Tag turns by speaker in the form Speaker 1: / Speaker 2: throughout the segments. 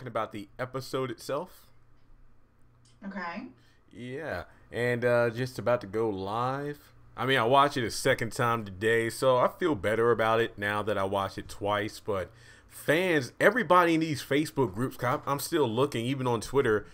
Speaker 1: about the episode itself.
Speaker 2: Okay.
Speaker 1: Yeah, and just about to go live. I mean, I watched it a second time today, so I feel better about it now that I watched it twice. But fans, everybody in these Facebook groups, 'cause I'm still looking, even on Twitter,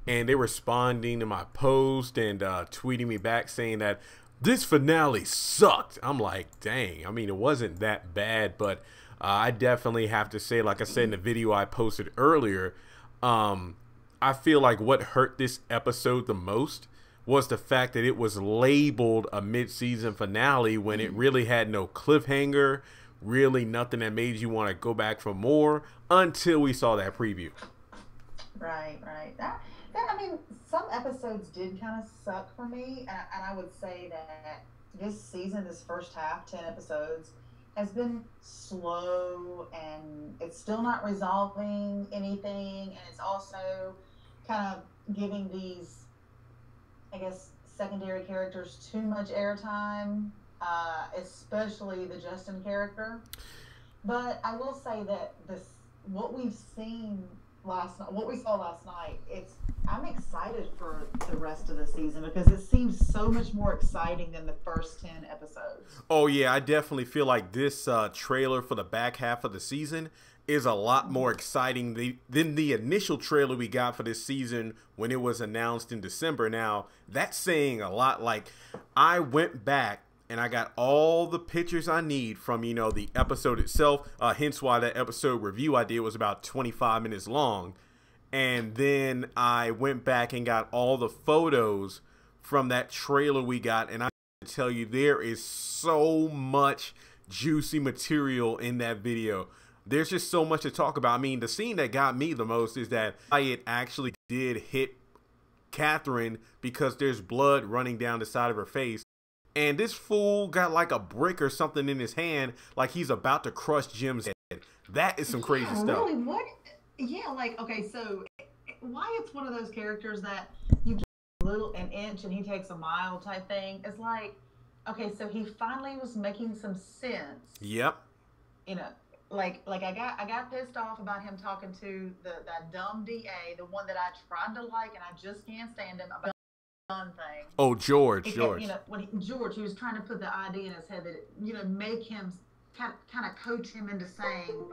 Speaker 1: and they're responding to my post and tweeting me back saying that this finale sucked. I'm like, dang. I mean, it wasn't that bad, but I definitely have to say, like I said in the video I posted earlier, I feel like what hurt this episode the most was the fact that it was labeled a mid-season finale when it really had no cliffhanger, really nothing that made you want to go back for more until we saw that preview.
Speaker 2: Right, right. I mean, some episodes did kind of suck for me, and I would say that this season, this first half, 10 episodes, has been slow, and it's still not resolving anything, and it's also kind of giving these, I guess, secondary characters too much airtime, especially the Justin character. But I will say that what we've seen last night, what we saw last night, I'm excited for the rest of the season because it seems so much more exciting than the first 10 episodes.
Speaker 1: Oh yeah, I definitely feel like this trailer for the back half of the season is a lot more exciting than the initial trailer we got for this season when it was announced in December. Now, that's saying a lot. Like, I went back and I got all the pictures I need from, the episode itself. Hence why that episode review I did was about 25 minutes long. And then I went back and got all the photos from that trailer we got. And I tell you, there is so much juicy material in that video. There's just so much to talk about. I mean, the scene that got me the most is that it actually did hit Catherine because there's blood running down the side of her face. And this fool got like a brick or something in his hand, like he's about to crush Jim's head. That is some crazy stuff.
Speaker 2: Really? What? Yeah, like, okay, so Wyatt's one of those characters that you give an inch and he takes a mile type thing. It's like, okay, so he finally was making some sense.
Speaker 1: Yep.
Speaker 2: Like I got pissed off about him talking to that dumb DA, the one that I tried to like and I just can't stand him, about the gun thing.
Speaker 1: Oh, George.
Speaker 2: George, he was trying to put the idea in his head that make him kind of coach him into saying,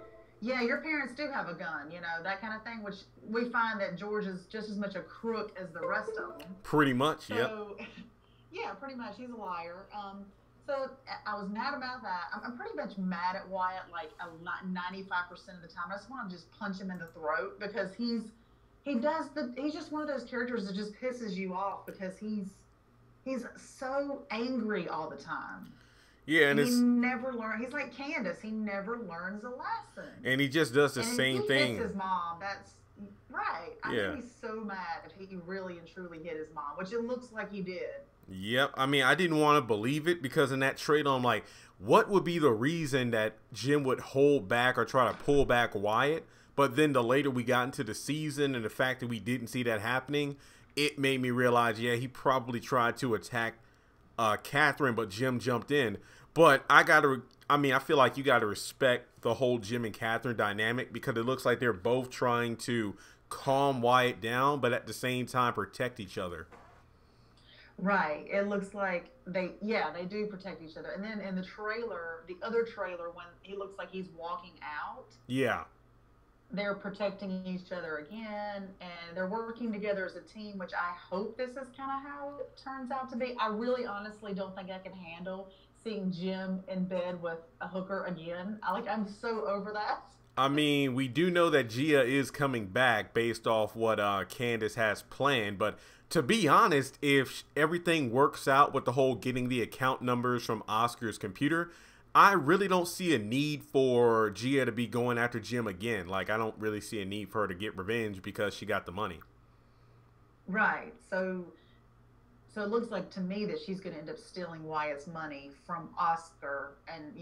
Speaker 2: yeah, your parents do have a gun, that kind of thing, which we find that George is just as much a crook as the rest of them.
Speaker 1: Pretty much,
Speaker 2: so, yep. Yeah, pretty much. He's a liar. So I was mad about that. I'm pretty much mad at Wyatt, like 95% of the time. I just want to just punch him in the throat because he's just one of those characters that just pisses you off because he's so angry all the time.
Speaker 1: Yeah, and
Speaker 2: he never learns. He's like Candace. He never learns a lesson.
Speaker 1: And he just does the same thing.
Speaker 2: He hits his mom. That's right.
Speaker 1: Yeah.
Speaker 2: I'd be so mad if he really and truly hit his mom, which it looks like he did.
Speaker 1: Yep. I mean, I didn't want to believe it because in that trailer, I'm like, what would be the reason that Jim would hold back or try to pull back Wyatt? But then the later we got into the season and the fact that we didn't see that happening, it made me realize, yeah, he probably tried to attack Catherine, but Jim jumped in. But I feel like you got to respect the whole Jim and Catherine dynamic because it looks like they're both trying to calm Wyatt down, but at the same time protect each other.
Speaker 2: Right. It looks like they do protect each other. And then in the trailer, the other trailer, when he looks like he's walking out.
Speaker 1: Yeah.
Speaker 2: They're protecting each other again, and they're working together as a team, which I hope this is kind of how it turns out to be. I really honestly don't think I can handle seeing Jim in bed with a hooker again. I'm so over that.
Speaker 1: I mean, we do know that Gia is coming back based off what Candace has planned, but to be honest, if everything works out with the whole getting the account numbers from Oscar's computer, I really don't see a need for Gia to be going after Jim again. Like, I don't really see a need for her to get revenge because she got the money.
Speaker 2: Right. So it looks like to me that she's going to end up stealing Wyatt's money from Oscar and,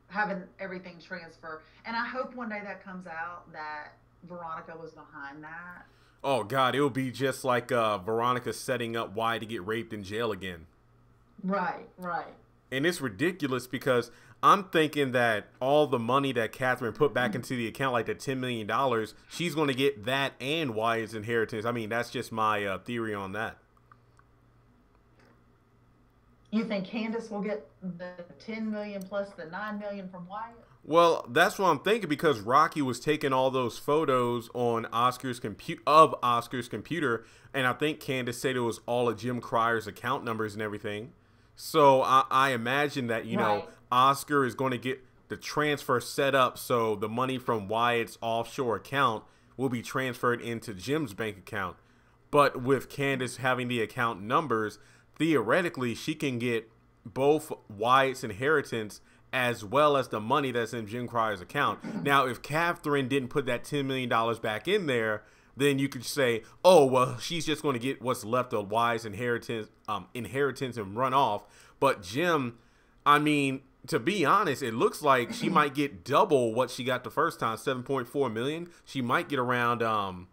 Speaker 2: having everything transfer. And I hope one day that comes out that Veronica was behind that.
Speaker 1: Oh, God, it will be just like Veronica setting up Wyatt to get raped in jail again.
Speaker 2: Right, right.
Speaker 1: And it's ridiculous because I'm thinking that all the money that Catherine put back into the account, like the $10 million, she's going to get that and Wyatt's inheritance. I mean, that's just my theory on that.
Speaker 2: You think Candace will get the 10 million plus the 9 million from Wyatt?
Speaker 1: Well, that's what I'm thinking because Rocky was taking all those photos on Oscar's computer, and I think Candace said it was all of Jim Cryer's account numbers and everything. So I imagine that
Speaker 2: Right.
Speaker 1: Oscar is going to get the transfer set up so the money from Wyatt's offshore account will be transferred into Jim's bank account. But with Candace having the account numbers, theoretically she can get both Wyatt's inheritance as well as the money that's in Jim Cryer's account. Now, if Catherine didn't put that $10 million back in there, then you could say, oh, well, she's just going to get what's left of Wyatt's inheritance and run off. But Jim, I mean, to be honest, it looks like she might get double what she got the first time, 7.4 million. She might get around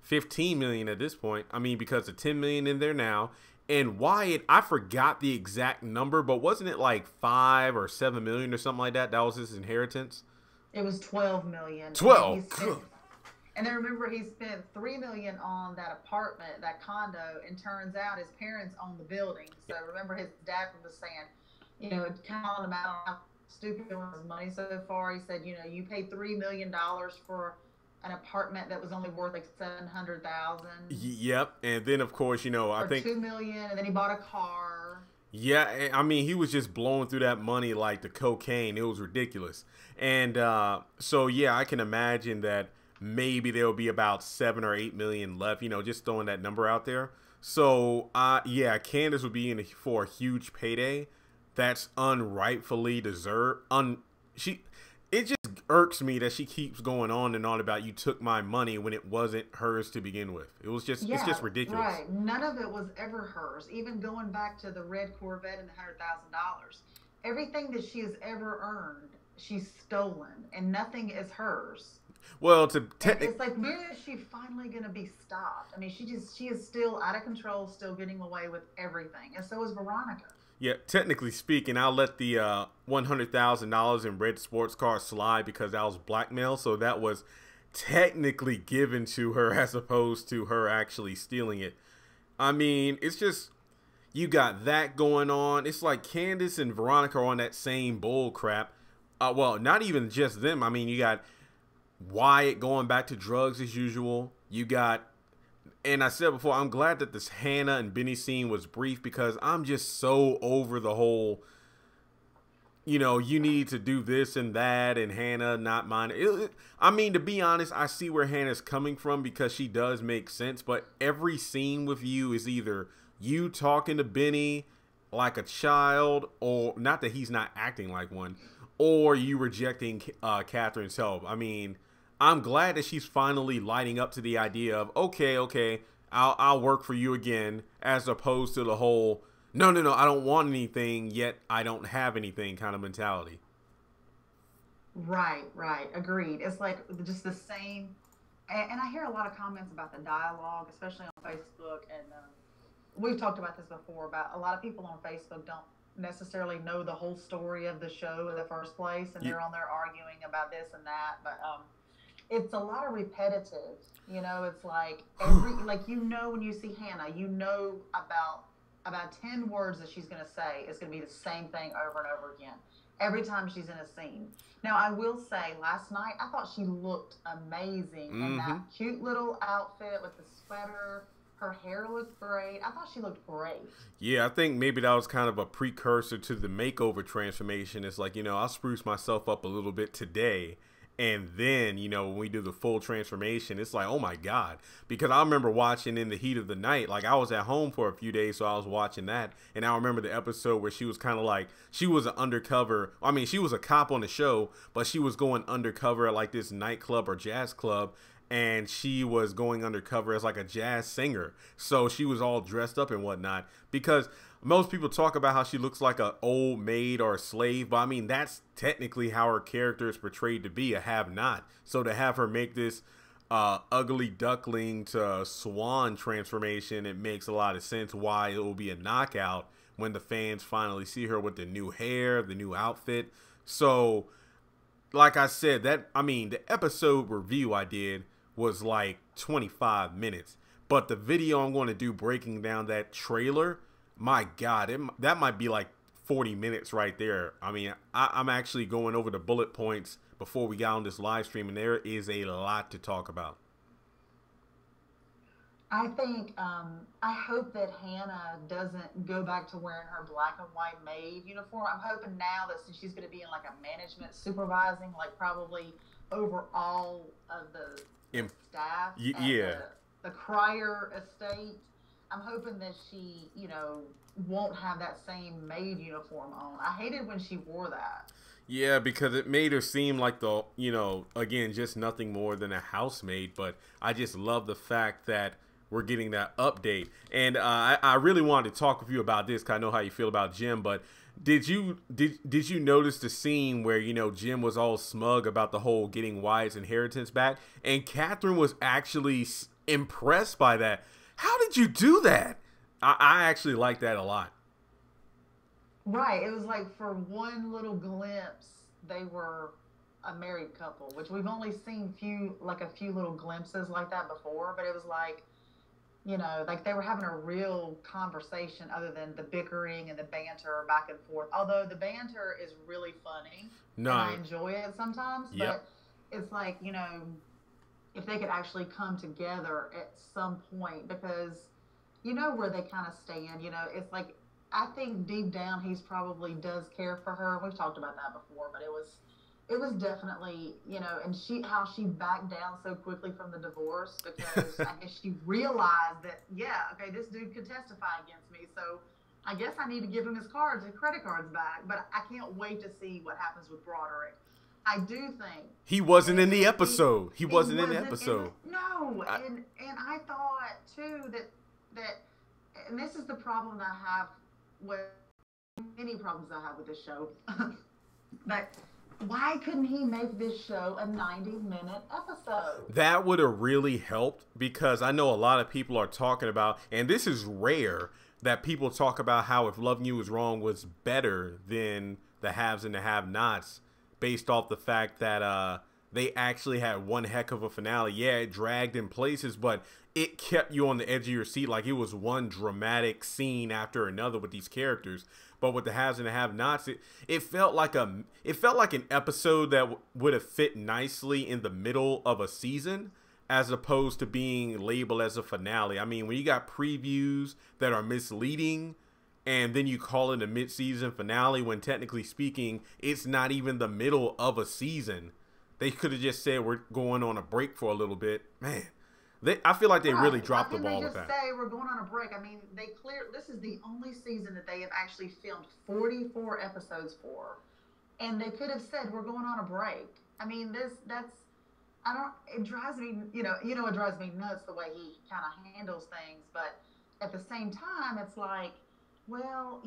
Speaker 1: 15 million at this point. I mean, because of 10 million in there now. And Wyatt, I forgot the exact number, but wasn't it like 5 or 7 million or something like that? That was his inheritance.
Speaker 2: It was 12 million.
Speaker 1: 12.
Speaker 2: And then remember, he spent 3 million on that apartment, that condo, and turns out his parents own the building. So remember, his dad was saying, calling him out on how stupid he was his money so far. He said, you paid $3 million for an apartment that was only worth like 700,000.
Speaker 1: Yep, and then of course, I think
Speaker 2: 2 million, and then he bought a car.
Speaker 1: Yeah, I mean, he was just blowing through that money like the cocaine. It was ridiculous. And so, yeah, I can imagine that maybe there will be about 7 or 8 million left, just throwing that number out there. So, yeah, Candace would be in for a huge payday that's unrightfully deserved. It just irks me that she keeps going on and on about you took my money when it wasn't hers to begin with. It's just ridiculous.
Speaker 2: Right. None of it was ever hers. Even going back to the red Corvette and the $100,000, everything that she has ever earned, she's stolen, and nothing is hers.
Speaker 1: Well,
Speaker 2: it's like, when is she finally going to be stopped? I mean, she is still out of control, still getting away with everything, and so is Veronica.
Speaker 1: Yeah, technically speaking, I'll let the $100,000 in red sports car slide because that was blackmail. So that was technically given to her as opposed to her actually stealing it. I mean, it's just, you got that going on. It's like Candace and Veronica are on that same bull crap. Well, not even just them. I mean, you got Wyatt going back to drugs as usual. You got, and I said before, I'm glad that this Hannah and Benny scene was brief because I'm just so over the whole, you need to do this and that and Hannah not mine. I mean, to be honest, I see where Hannah's coming from because she does make sense, but every scene with you is either you talking to Benny like a child, or not that he's not acting like one, or you rejecting Catherine's help. I mean, I'm glad that she's finally lighting up to the idea of, okay, I'll work for you again, as opposed to the whole, no, I don't want anything, yet I don't have anything kind of mentality.
Speaker 2: Right, agreed. It's like just the same, and I hear a lot of comments about the dialogue, especially on Facebook, and we've talked about this before, about a lot of people on Facebook don't necessarily know the whole story of the show in the first place, and they're on there arguing about this and that, but it's a lot of repetitive. It's like when you see Hannah, about 10 words that she's going to say is going to be the same thing over and over again every time she's in a scene. Now, I will say, last night I thought she looked amazing in that cute little outfit with the sweater. Her hair looked great. I thought she looked great.
Speaker 1: Yeah, I think maybe that was kind of a precursor to the makeover transformation. It's like, I'll spruce myself up a little bit today. And then, when we do the full transformation, it's like, oh my God. Because I remember watching In the Heat of the Night. Like, I was at home for a few days, so I was watching that. And I remember the episode where she was kind of like, she was an undercover. I mean, she was a cop on the show, but she was going undercover at like this nightclub or jazz club. And she was going undercover as like a jazz singer. So she was all dressed up and whatnot. Because most people talk about how she looks like an old maid or a slave. But I mean, that's technically how her character is portrayed to be, a have-not. So to have her make this ugly duckling to swan transformation, it makes a lot of sense why it will be a knockout when the fans finally see her with the new hair, the new outfit. So, like I said, the episode review I did was like 25 minutes. But the video I'm going to do breaking down that trailer, my God, that might be like 40 minutes right there. I mean, I'm actually going over the bullet points before we got on this live stream, and there is a lot to talk about.
Speaker 2: I think, I hope that Hannah doesn't go back to wearing her black and white maid uniform. I'm hoping now that since she's going to be in like a management supervising, like probably over all of the staff at the Cryer estate, I'm hoping that she, won't have that same maid uniform on. I hated when she wore that.
Speaker 1: Yeah, because it made her seem like again, just nothing more than a housemaid. But I just love the fact that we're getting that update. And I really wanted to talk with you about this because I know how you feel about Jim. But did you notice the scene where, Jim was all smug about the whole getting Wyatt's inheritance back? And Catherine was actually impressed by that. How did you do that? I actually like that a lot.
Speaker 2: Right. It was like for one little glimpse, they were a married couple, which we've only seen a few little glimpses like that before. But it was like, like they were having a real conversation other than the bickering and the banter back and forth. Although the banter is really funny. No. And I enjoy it sometimes. Yep. But it's like, if they could actually come together at some point, because where they kind of stand, it's like, I think deep down he probably does care for her. We've talked about that before, but it was definitely, and how she backed down so quickly from the divorce because I guess she realized that, this dude could testify against me. So I guess I need to give him his credit cards back. But I can't wait to see what happens with Broderick. I do think
Speaker 1: he wasn't in the episode. He wasn't in the episode.
Speaker 2: And I thought too that and this is the problem that I have with many problems I have with this show. But why couldn't he make this show a 90-minute episode?
Speaker 1: That would have really helped, because I know a lot of people are talking about, and this is rare, that people talk about how If Loving You Is Wrong was better than The Haves and the Have-Nots, based off the fact that they actually had one heck of a finale. Yeah, it dragged in places, but it kept you on the edge of your seat. Like, it was one dramatic scene after another with these characters. But with The Haves and the Have-Nots, it felt like an episode that would have fit nicely in the middle of a season, as opposed to being labeled as a finale. I mean, when you got previews that are misleading, and then you call it a mid-season finale, when technically speaking, it's not even the middle of a season. They could have just said we're going on a break for a little bit. Man, I feel like they really dropped the ball with that.
Speaker 2: They just say we're going on a break. I mean, this is the only season that they have actually filmed 44 episodes for. And they could have said we're going on a break. I mean, it drives me, it drives me nuts the way he kind of handles things. But at the same time, it's like, well,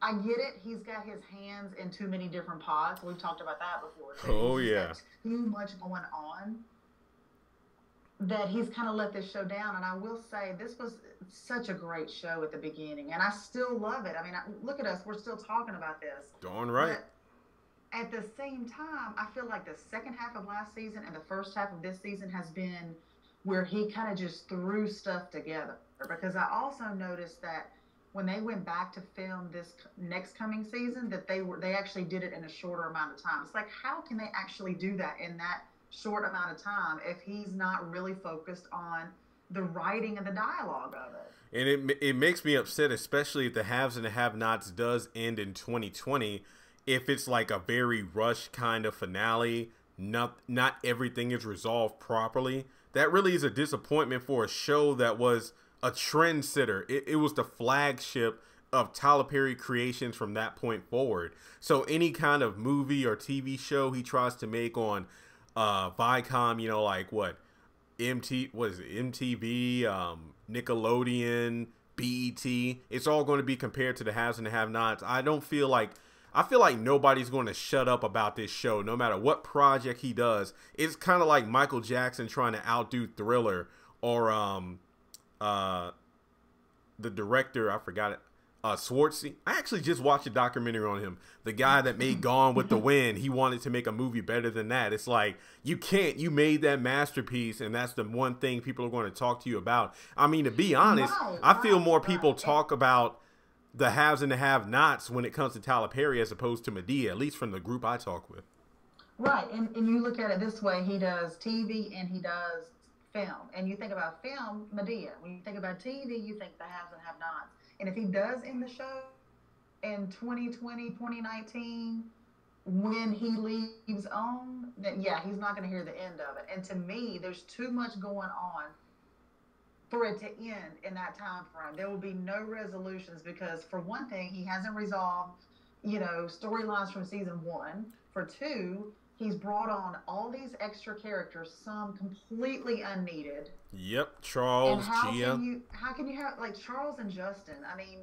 Speaker 2: I get it. He's got his hands in too many different pots. We've talked about that before.
Speaker 1: Oh, yeah.
Speaker 2: Too much going on that he's kind of let this show down. And I will say, this was such a great show at the beginning, and I still love it. I mean, look at us. We're still talking about this.
Speaker 1: Darn right.
Speaker 2: But at the same time, I feel like the second half of last season and the first half of this season has been where he kind of just threw stuff together. Because I also noticed that when they went back to film this next coming season, that they actually did it in a shorter amount of time. It's like, how can they actually do that in that short amount of time if he's not really focused on the writing and the dialogue of it?
Speaker 1: And it makes me upset, especially if The Haves and the Have-Nots does end in 2020, if it's like a very rushed kind of finale, not everything is resolved properly. That really is a disappointment for a show that was a trendsetter. It was the flagship of Tyler Perry Creations from that point forward. So any kind of movie or TV show he tries to make on Viacom, like what is it, MTV, Nickelodeon, BET, it's all going to be compared to The Haves and the Have-Nots. I feel like nobody's going to shut up about this show, no matter what project he does. It's kind of like Michael Jackson trying to outdo Thriller, or the director, I forgot it, Schwartzy. I actually just watched a documentary on him. The guy that made Gone with the Wind, he wanted to make a movie better than that. It's like, you can't. You made that masterpiece, and that's the one thing people are going to talk to you about. I mean, to be honest, I feel more people talk about the haves and the have-nots when it comes to Tyler Perry as opposed to Madea, at least from the group I talk with.
Speaker 2: Right, and you look at it this way, he does TV and he does film. And you think about film, Madea. When you think about TV, you think the haves and have-nots. And if he does end the show in 2020, 2019, when he leaves on, then yeah, he's not going to hear the end of it. And to me, there's too much going on for it to end in that time frame. There will be no resolutions because, for one thing, he hasn't resolved, storylines from season 1. For 2, he's brought on all these extra characters, some completely unneeded.
Speaker 1: Yep, Charles, Gia.
Speaker 2: How can you have, like, Charles and Justin? I mean,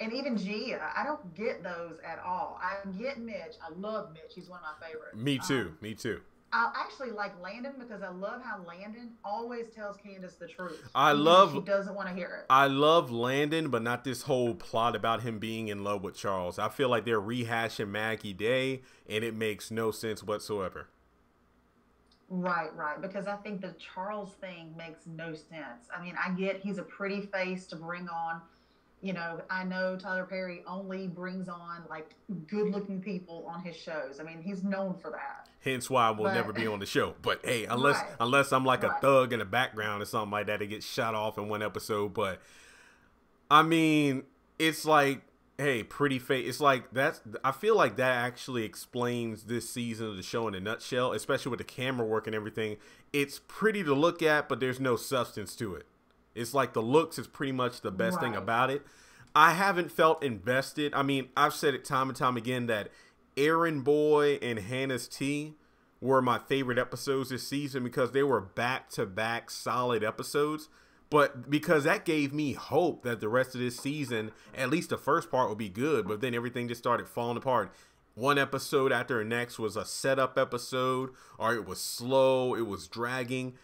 Speaker 2: and even Gia. I don't get those at all. I get Mitch. I love Mitch. He's one of my favorites.
Speaker 1: Me too.
Speaker 2: I actually like Landon because I love how Landon always tells Candace the truth. She doesn't want to hear it.
Speaker 1: I love Landon, but not this whole plot about him being in love with Charles. I feel like they're rehashing Maggie Day, and it makes no sense whatsoever.
Speaker 2: Right. Because I think the Charles thing makes no sense. I mean, I get he's a pretty face to bring on. I know Tyler Perry only brings on, like, good-looking people on his shows. I mean, he's known for that.
Speaker 1: Hence why I will never be on the show. But, hey, unless I'm like a thug in the background or something like that, it gets shot off in one episode. But, I mean, it's like, hey, pretty face. It's like, I feel like that actually explains this season of the show in a nutshell, especially with the camera work and everything. It's pretty to look at, but there's no substance to it. It's like the looks is pretty much the best thing about it. I haven't felt invested. I mean, I've said it time and time again that Aaron Boy and Hannah's Tea were my favorite episodes this season because they were back-to-back solid episodes. But because that gave me hope that the rest of this season, at least the first part, would be good. But then everything just started falling apart. One episode after the next was a setup episode, or it was slow, it was dragging.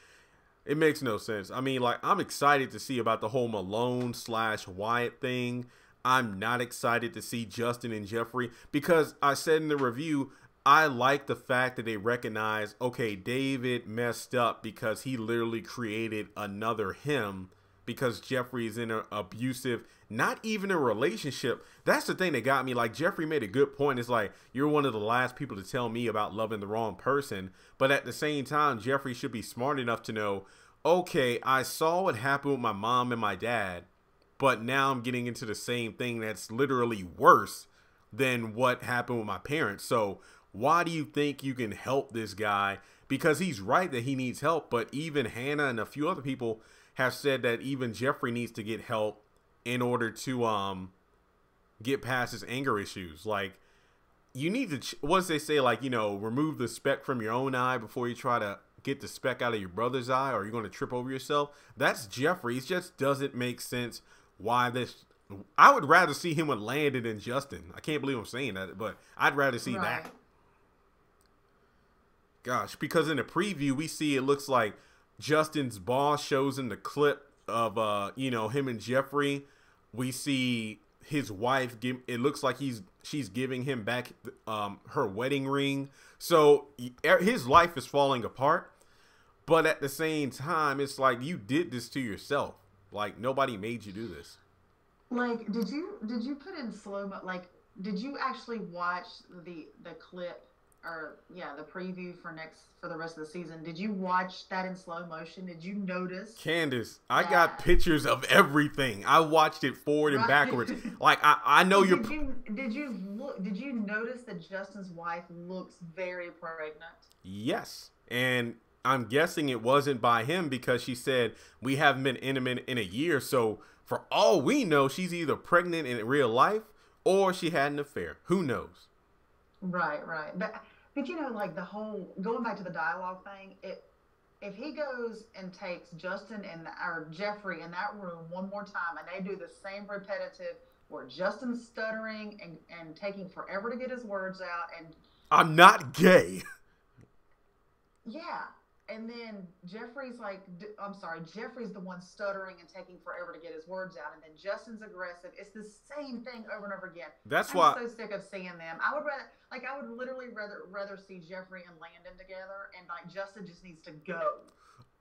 Speaker 1: It makes no sense. I mean, like, I'm excited to see about the whole Malone/Wyatt thing. I'm not excited to see Justin and Jeffrey because I said in the review, I like the fact that they recognize, okay, David messed up because he literally created another him because Jeffrey is in an abusive, not even a relationship. That's the thing that got me. Like, Jeffrey made a good point. It's like, you're one of the last people to tell me about loving the wrong person. But at the same time, Jeffrey should be smart enough to know, okay, I saw what happened with my mom and my dad, but now I'm getting into the same thing that's literally worse than what happened with my parents. So why do you think you can help this guy? Because he's right that he needs help, but even Hannah and a few other people have said that even Jeffrey needs to get help in order to get past his anger issues. Like, you need to, what does they say, like, remove the speck from your own eye before you try to get the speck out of your brother's eye, or you're going to trip over yourself. That's Jeffrey. It just doesn't make sense why this. I would rather see him with Landon than Justin. I can't believe I'm saying that, but I'd rather see that. Gosh, because in the preview, we see it looks like Justin's boss shows in the clip of, him and Jeffrey. We see his wife it looks like she's giving him back her wedding ring. So his life is falling apart. But at the same time, it's like, you did this to yourself. Like, nobody made you do this.
Speaker 2: Like, did you put in slow-mo? Like, did you actually watch the clip or the preview for the rest of the season? Did you watch that in slow motion? Did you notice?
Speaker 1: Candace, I got pictures of everything. I watched it forward and backwards. Like, I know you're.
Speaker 2: Did you notice that Justin's wife looks very pregnant?
Speaker 1: Yes, and I'm guessing it wasn't by him because she said we haven't been intimate in a year. So for all we know, she's either pregnant in real life or she had an affair. Who knows?
Speaker 2: Right. But like the whole going back to the dialogue thing, if he goes and takes Justin or Jeffrey in that room one more time and they do the same repetitive where Justin's stuttering and taking forever to get his words out and
Speaker 1: I'm not gay.
Speaker 2: Yeah. And then Jeffrey's like, I'm sorry, Jeffrey's the one stuttering and taking forever to get his words out. And then Justin's aggressive. It's the same thing over and over again.
Speaker 1: That's
Speaker 2: I'm
Speaker 1: why.
Speaker 2: so sick of seeing them. I would literally rather see Jeffrey and Landon together. And like, Justin just needs to go.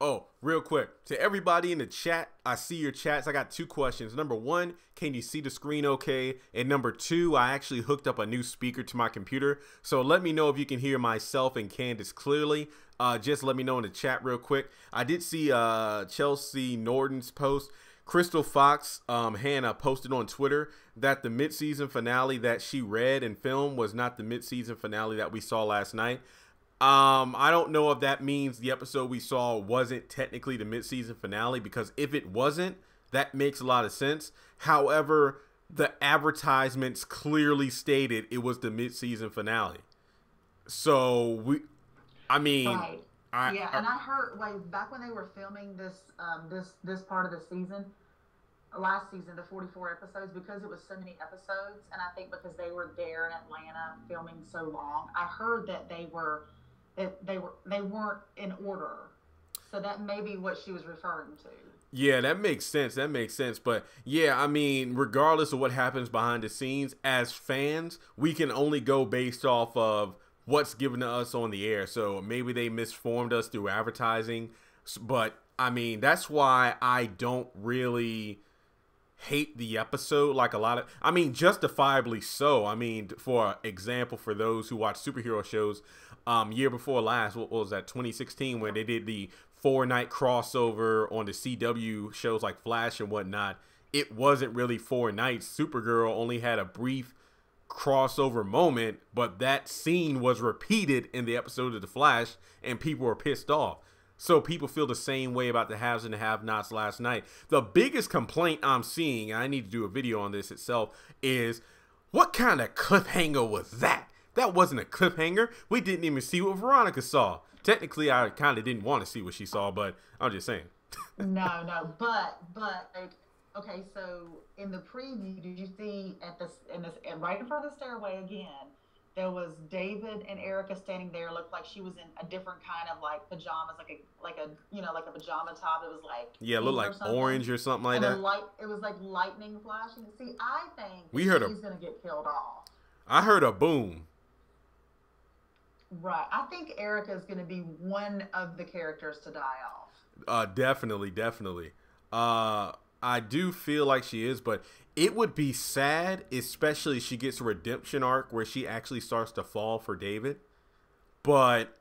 Speaker 1: Oh, real quick. To everybody in the chat, I see your chats. I got two questions. Number one, can you see the screen okay? And number two, I actually hooked up a new speaker to my computer. So let me know if you can hear myself and Candace clearly. Just let me know in the chat real quick. I did see Chelsea Norton's post. Crystal Fox, Hannah, posted on Twitter that the mid-season finale that she read and filmed was not the mid-season finale that we saw last night. I don't know if that means the episode we saw wasn't technically the mid-season finale, because if it wasn't, that makes a lot of sense. However, the advertisements clearly stated it was the mid-season finale. So
Speaker 2: Right. Yeah, and I heard like back when they were filming this part of the season, last season, the 44 episodes, because it was so many episodes, and I think because they were there in Atlanta filming so long, I heard that they weren't in order. So that may be what she was referring to.
Speaker 1: Yeah, that makes sense. That makes sense. But yeah, I mean, regardless of what happens behind the scenes, as fans, we can only go based off of what's given to us on the air. So maybe they misformed us through advertising. But I mean, that's why I don't really hate the episode like a lot of, I mean, justifiably so. I mean, for example, for those who watch superhero shows, year before last, what was that, 2016, when they did the 4-night crossover on the CW shows like Flash and whatnot, it wasn't really 4 nights. Supergirl only had a brief crossover moment, but that scene was repeated in the episode of the Flash, and people were pissed off. So people feel the same way about the haves and the have-nots last night. The biggest complaint I'm seeing, and I need to do a video on this itself, is what kind of cliffhanger was that? That wasn't a cliffhanger. We didn't even see what Veronica saw. Technically, I kind of didn't want to see what she saw, but I'm just saying.
Speaker 2: No, but like, okay, so in the preview, did you see right in front of the stairway again? There was David and Erica standing there. Looked like she was in a different kind of like pajamas, like a pajama top. It was like
Speaker 1: yeah, it looked like orange or something like that.
Speaker 2: It was like lightning flashing. See, I think she's gonna get killed off.
Speaker 1: I heard a boom.
Speaker 2: Right, I think Erica is gonna be one of the characters to die off.
Speaker 1: Definitely. I do feel like she is, but it would be sad, especially if she gets a redemption arc where she actually starts to fall for David. But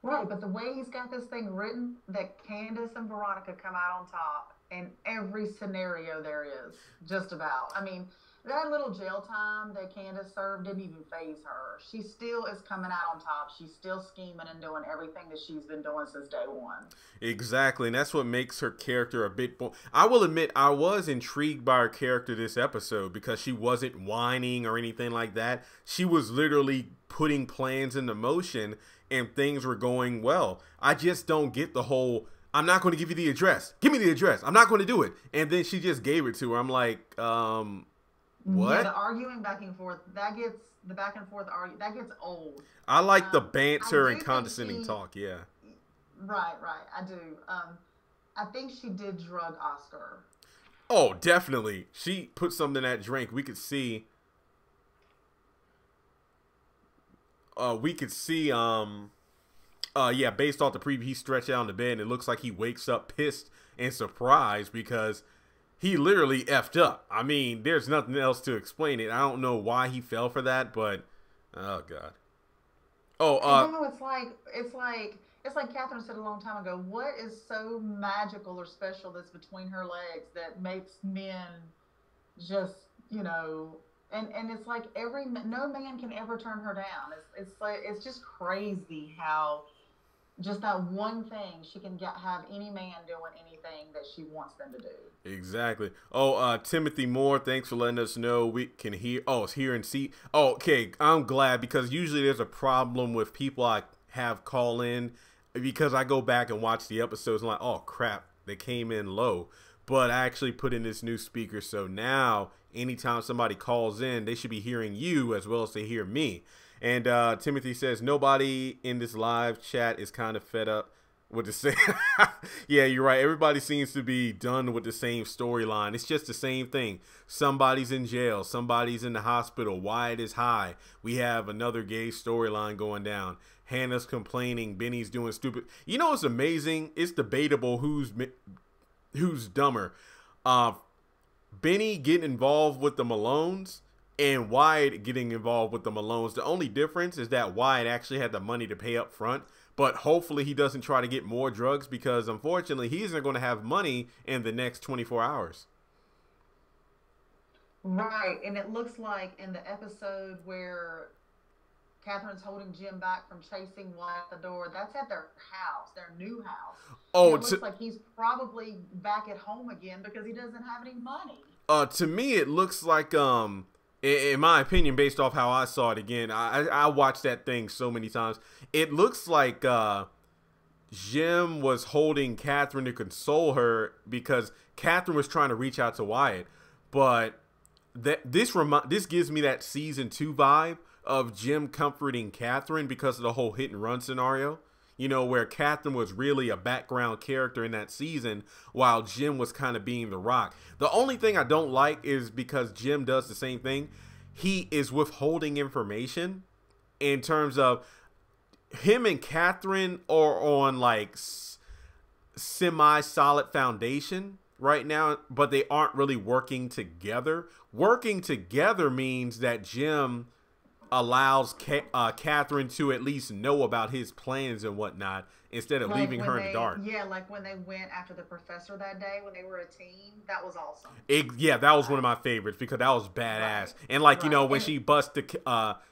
Speaker 2: right, but the way he's got this thing written, that Candace and Veronica come out on top in every scenario there is, just about. I mean, that little jail time that Candace served didn't even faze her. She still is coming out on top. She's still scheming and doing everything that she's been doing since day one.
Speaker 1: Exactly, and that's what makes her character a bit I will admit, I was intrigued by her character this episode because she wasn't whining or anything like that. She was literally putting plans into motion and things were going well. I just don't get the whole, I'm not going to give you the address. Give me the address. I'm not going to do it. And then she just gave it to her. I'm like, what?
Speaker 2: Yeah, the arguing back and forth, that gets old.
Speaker 1: I like the banter and condescending talk, yeah.
Speaker 2: Right, I do. I think she did drug Oscar.
Speaker 1: Oh, definitely. She put something in that drink. We could see, yeah, based off the preview, he stretched out on the bed and it looks like he wakes up pissed and surprised because he literally effed up. I mean, there's nothing else to explain it. I don't know why he fell for that, but oh god.
Speaker 2: Oh, it's like Catherine said a long time ago. What is so magical or special that's between her legs that makes men just, and it's like no man can ever turn her down. It's just crazy how just that one thing she can have any man doing anything that she wants them to do.
Speaker 1: Exactly. Timothy Moore, thanks for letting us know we can hear. Oh, it's hear and see. Oh, okay, I'm glad because usually there's a problem with people I have call in because I go back and watch the episodes and like, oh crap, they came in low. But I actually put in this new speaker, so now anytime somebody calls in, they should be hearing you as well as they hear me. And Timothy says, nobody in this live chat is kind of fed up with the same. Yeah, you're right. Everybody seems to be done with the same storyline. It's just the same thing. Somebody's in jail. Somebody's in the hospital. Wyatt is high. We have another gay storyline going down. Hannah's complaining. Benny's doing stupid. You know what's amazing? It's debatable who's dumber. Benny getting involved with the Malones and Wyatt getting involved with the Malones. The only difference is that Wyatt actually had the money to pay up front. But hopefully he doesn't try to get more drugs because, unfortunately, he isn't going to have money in the next 24 hours.
Speaker 2: Right, and it looks like in the episode where Catherine's holding Jim back from chasing Wyatt at the door, that's at their house, their new house.
Speaker 1: Oh,
Speaker 2: and it looks like he's probably back at home again because he doesn't have any money.
Speaker 1: To me, it looks like, in my opinion, based off how I saw it again, I watched that thing so many times. It looks like Jim was holding Catherine to console her because Catherine was trying to reach out to Wyatt. But this gives me that season 2 vibe of Jim comforting Catherine because of the whole hit and run scenario. You know, where Catherine was really a background character in that season while Jim was kind of being the rock. The only thing I don't like is because Jim does the same thing. He is withholding information in terms of him and Catherine are on like semi-solid foundation right now, but they aren't really working together. Working together means that Jim allows Catherine to at least know about his plans and whatnot instead of leaving her in the dark.
Speaker 2: Yeah, like when they went after the professor that day when they were a team. That was awesome.
Speaker 1: Yeah, that was one of my favorites because that was badass. Right. And like, you know, when she busted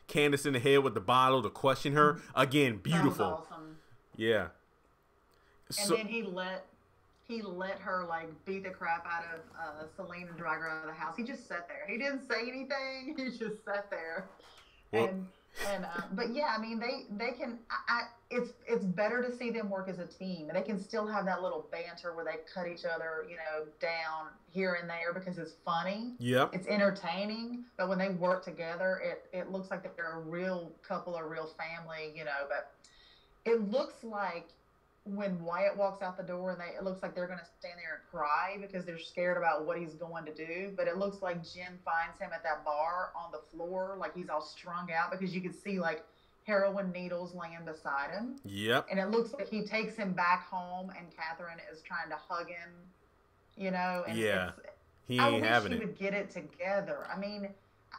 Speaker 1: Candace in the head with the bottle to question her, again, beautiful.
Speaker 2: That was awesome.
Speaker 1: Yeah.
Speaker 2: And then he let her like beat the crap out of Selene and drag her out of the house. He just sat there. He didn't say anything. He just sat there. Well, but yeah, I mean, they can. It's better to see them work as a team, and they can still have that little banter where they cut each other, you know, down here and there because it's funny.
Speaker 1: Yep.
Speaker 2: It's entertaining, but when they work together, it looks like they're a real couple, a real family, you know. But it looks like when Wyatt walks out the door, and it looks like they're going to stand there and cry because they're scared about what he's going to do. But it looks like Jim finds him at that bar on the floor, like he's all strung out because you can see like heroin needles laying beside him.
Speaker 1: Yep.
Speaker 2: And it looks like he takes him back home, and Catherine is trying to hug him, you know. And
Speaker 1: yeah. He ain't having it.
Speaker 2: I wish he would get it together. I mean,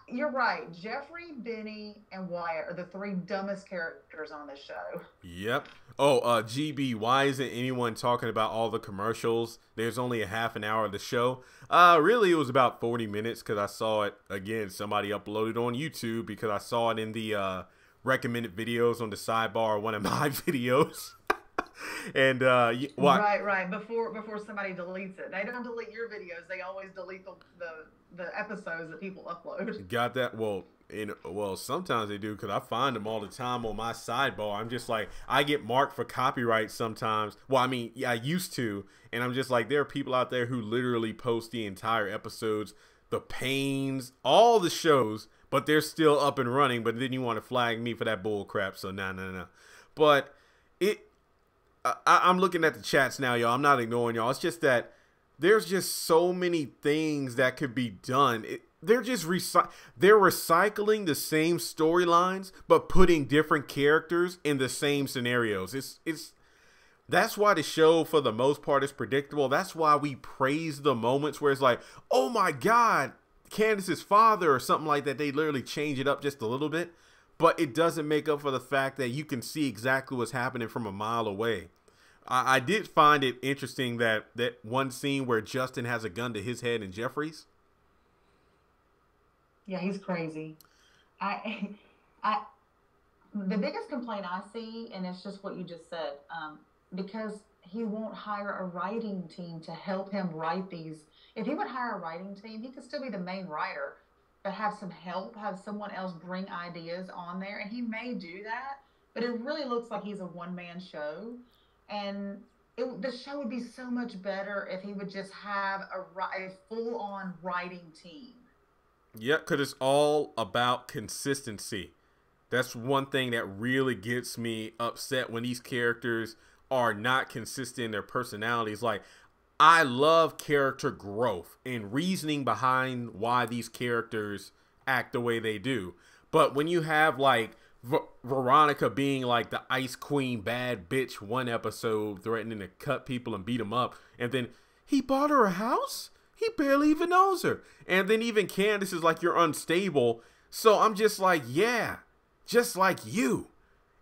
Speaker 2: you're right. Jeffrey, Benny, and Wyatt are the 3 dumbest characters on this show.
Speaker 1: Yep. Oh, GB, why isn't anyone talking about all the commercials? There's only a half an hour of the show. Really, it was about 40 minutes because I saw it, again, somebody uploaded on YouTube because I saw it in the recommended videos on the sidebar of one of my videos. And
Speaker 2: right before somebody deletes it. They don't delete your videos. They always delete the episodes that people upload.
Speaker 1: Got that? Well, sometimes they do because I find them all the time on my sidebar. I'm just like, I get marked for copyright sometimes. Well, I mean, yeah, I used to, and I'm just like, there are people out there who literally post the entire episodes, the pains, all the shows, but they're still up and running. But then you want to flag me for that bull crap. So no. But I'm looking at the chats now, y'all. I'm not ignoring y'all. It's just that there's just so many things that could be done. They're just they're recycling the same storylines, but putting different characters in the same scenarios. That's why the show, for the most part, is predictable. That's why we praise the moments where it's like, oh my God, Candace's father or something like that. They literally change it up just a little bit. But it doesn't make up for the fact that you can see exactly what's happening from a mile away. I did find it interesting that one scene where Justin has a gun to his head and Jeffrey's.
Speaker 2: Yeah, he's crazy. The biggest complaint I see, and it's just what you just said, because he won't hire a writing team to help him write these. If he would hire a writing team, he could still be the main writer, but have some help, have someone else bring ideas on there, and he may do that, but it really looks like he's a one-man show, and the show would be so much better if he would just have a full-on writing team.
Speaker 1: Yeah, because it's all about consistency. That's one thing that really gets me upset when these characters are not consistent in their personalities. Like, I love character growth and reasoning behind why these characters act the way they do. But when you have like Veronica being like the Ice Queen bad bitch one episode, threatening to cut people and beat them up, and then he bought her a house? He barely even knows her. And then even Candace is like, you're unstable. So I'm just like, yeah, just like you.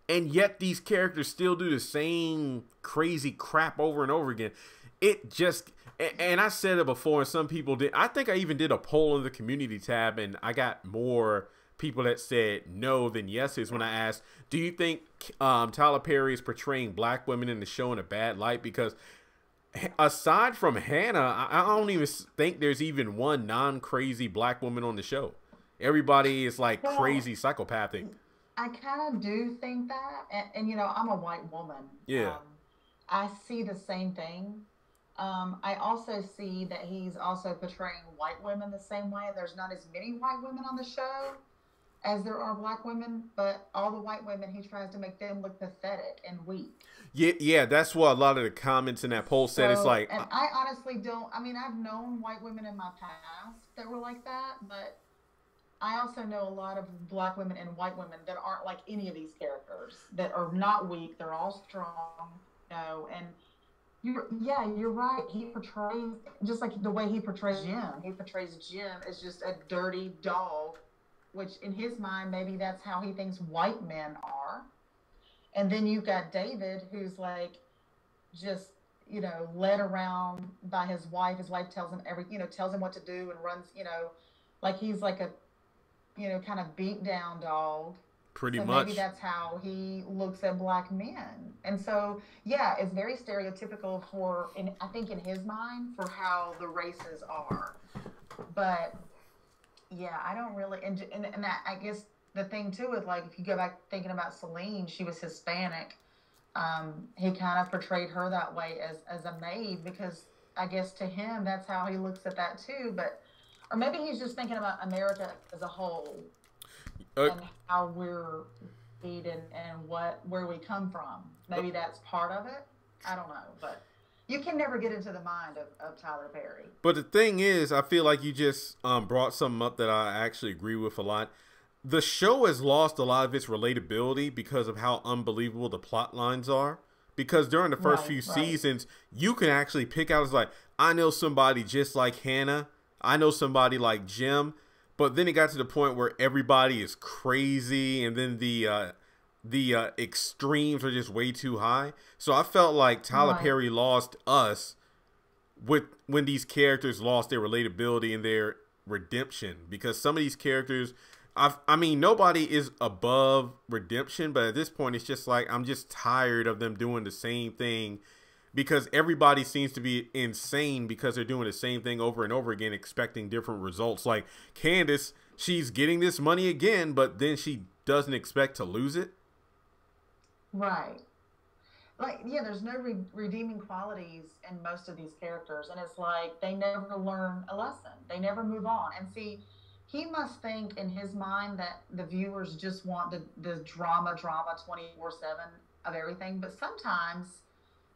Speaker 1: And yet these characters still do the same crazy crap over and over again. It just, and I said it before, and some people did. I think I even did a poll in the community tab, and I got more people that said no than yeses when I asked, do you think Tyler Perry is portraying black women in the show in a bad light? Because aside from Hannah, I don't even think there's even one non-crazy black woman on the show. Everybody is like crazy psychopathic.
Speaker 2: I kind of do think that, and you know, I'm a white woman.
Speaker 1: Yeah.
Speaker 2: I see the same thing. I also see that he's also portraying white women the same way. There's not as many white women on the show as there are black women, but all the white women, he tries to make them look pathetic and weak.
Speaker 1: Yeah, that's what a lot of the comments in that poll said. It's like,
Speaker 2: and I honestly don't. I mean, I've known white women in my past that were like that, but I also know a lot of black women and white women that aren't like any of these characters, that are not weak. They're all strong, you know, and you're right. He portrays, just like the way he portrays Jim. He portrays Jim as just a dirty dog, which in his mind, maybe that's how he thinks white men are. And then you've got David, who's like just, you know, led around by his wife. His wife tells him tells him what to do and runs, you know, like he's like a, you know, kind of beat down dog.
Speaker 1: Pretty
Speaker 2: so
Speaker 1: much.
Speaker 2: Maybe that's how he looks at black men. And so, yeah, it's very stereotypical I think in his mind, for how the races are. But, yeah, I don't really, and that, I guess the thing too is, like, if you go back thinking about Celine, she was Hispanic. He kind of portrayed her that way as a maid, because I guess to him, that's how he looks at that too. But, or maybe he's just thinking about America as a whole. And how we're made and where we come from. Maybe that's part of it. I don't know, but you can never get into the mind of Tyler Perry.
Speaker 1: But the thing is, I feel like you just brought something up that I actually agree with a lot. The show has lost a lot of its relatability because of how unbelievable the plot lines are. Because during the first few seasons, you can actually pick out, it's like, I know somebody just like Hannah. I know somebody like Jim. But then it got to the point where everybody is crazy, and then the extremes are just way too high. So I felt like Tyler Perry lost us when these characters lost their relatability and their redemption. Because some of these characters, I mean, nobody is above redemption, but at this point, it's just like, I'm just tired of them doing the same thing. Because everybody seems to be insane because they're doing the same thing over and over again, expecting different results. Like Candace, she's getting this money again, but then she doesn't expect to lose it.
Speaker 2: Right. Like, yeah, there's no redeeming qualities in most of these characters. And it's like they never learn a lesson. They never move on. And see, he must think in his mind that the viewers just want the drama 24/7 of everything. But sometimes...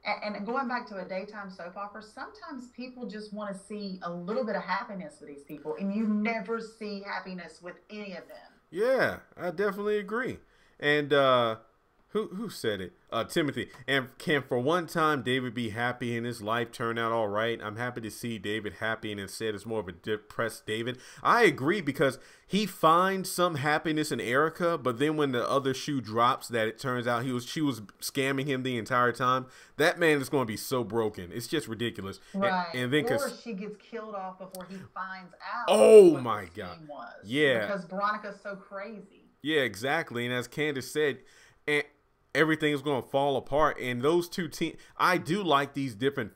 Speaker 2: And going back to a daytime soap opera, sometimes people just want to see a little bit of happiness with these people, and you never see happiness with any of them.
Speaker 1: Yeah, I definitely agree. And who said it? Timothy. And can for one time David be happy and his life turn out all right? I'm happy to see David happy, and instead it's more of a depressed David. I agree, because he finds some happiness in Erica, but then when the other shoe drops that it turns out she was scamming him the entire time, that man is going to be so broken. It's just ridiculous.
Speaker 2: Right.
Speaker 1: And then
Speaker 2: or she gets killed off before he finds out.
Speaker 1: Oh my God. Yeah.
Speaker 2: Because Veronica's so crazy.
Speaker 1: Yeah, exactly. And as Candace said, everything is going to fall apart. And those two teams, I do like these different,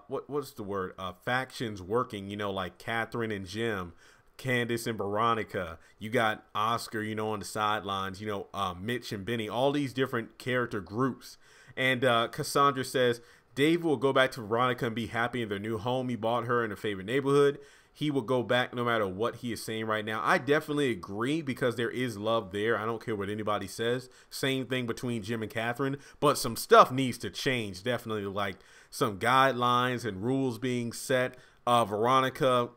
Speaker 1: what's the word? Factions working, you know, like Catherine and Jim, Candace and Veronica. You got Oscar, you know, on the sidelines, you know, Mitch and Benny, all these different character groups. And Cassandra says, Dave will go back to Veronica and be happy in their new home. He bought her in a favorite neighborhood. he will go back no matter what he is saying right now. I definitely agree because there is love there. I don't care what anybody says. Same thing between Jim and Catherine, but some stuff needs to change. Definitely, like some guidelines and rules being set. Veronica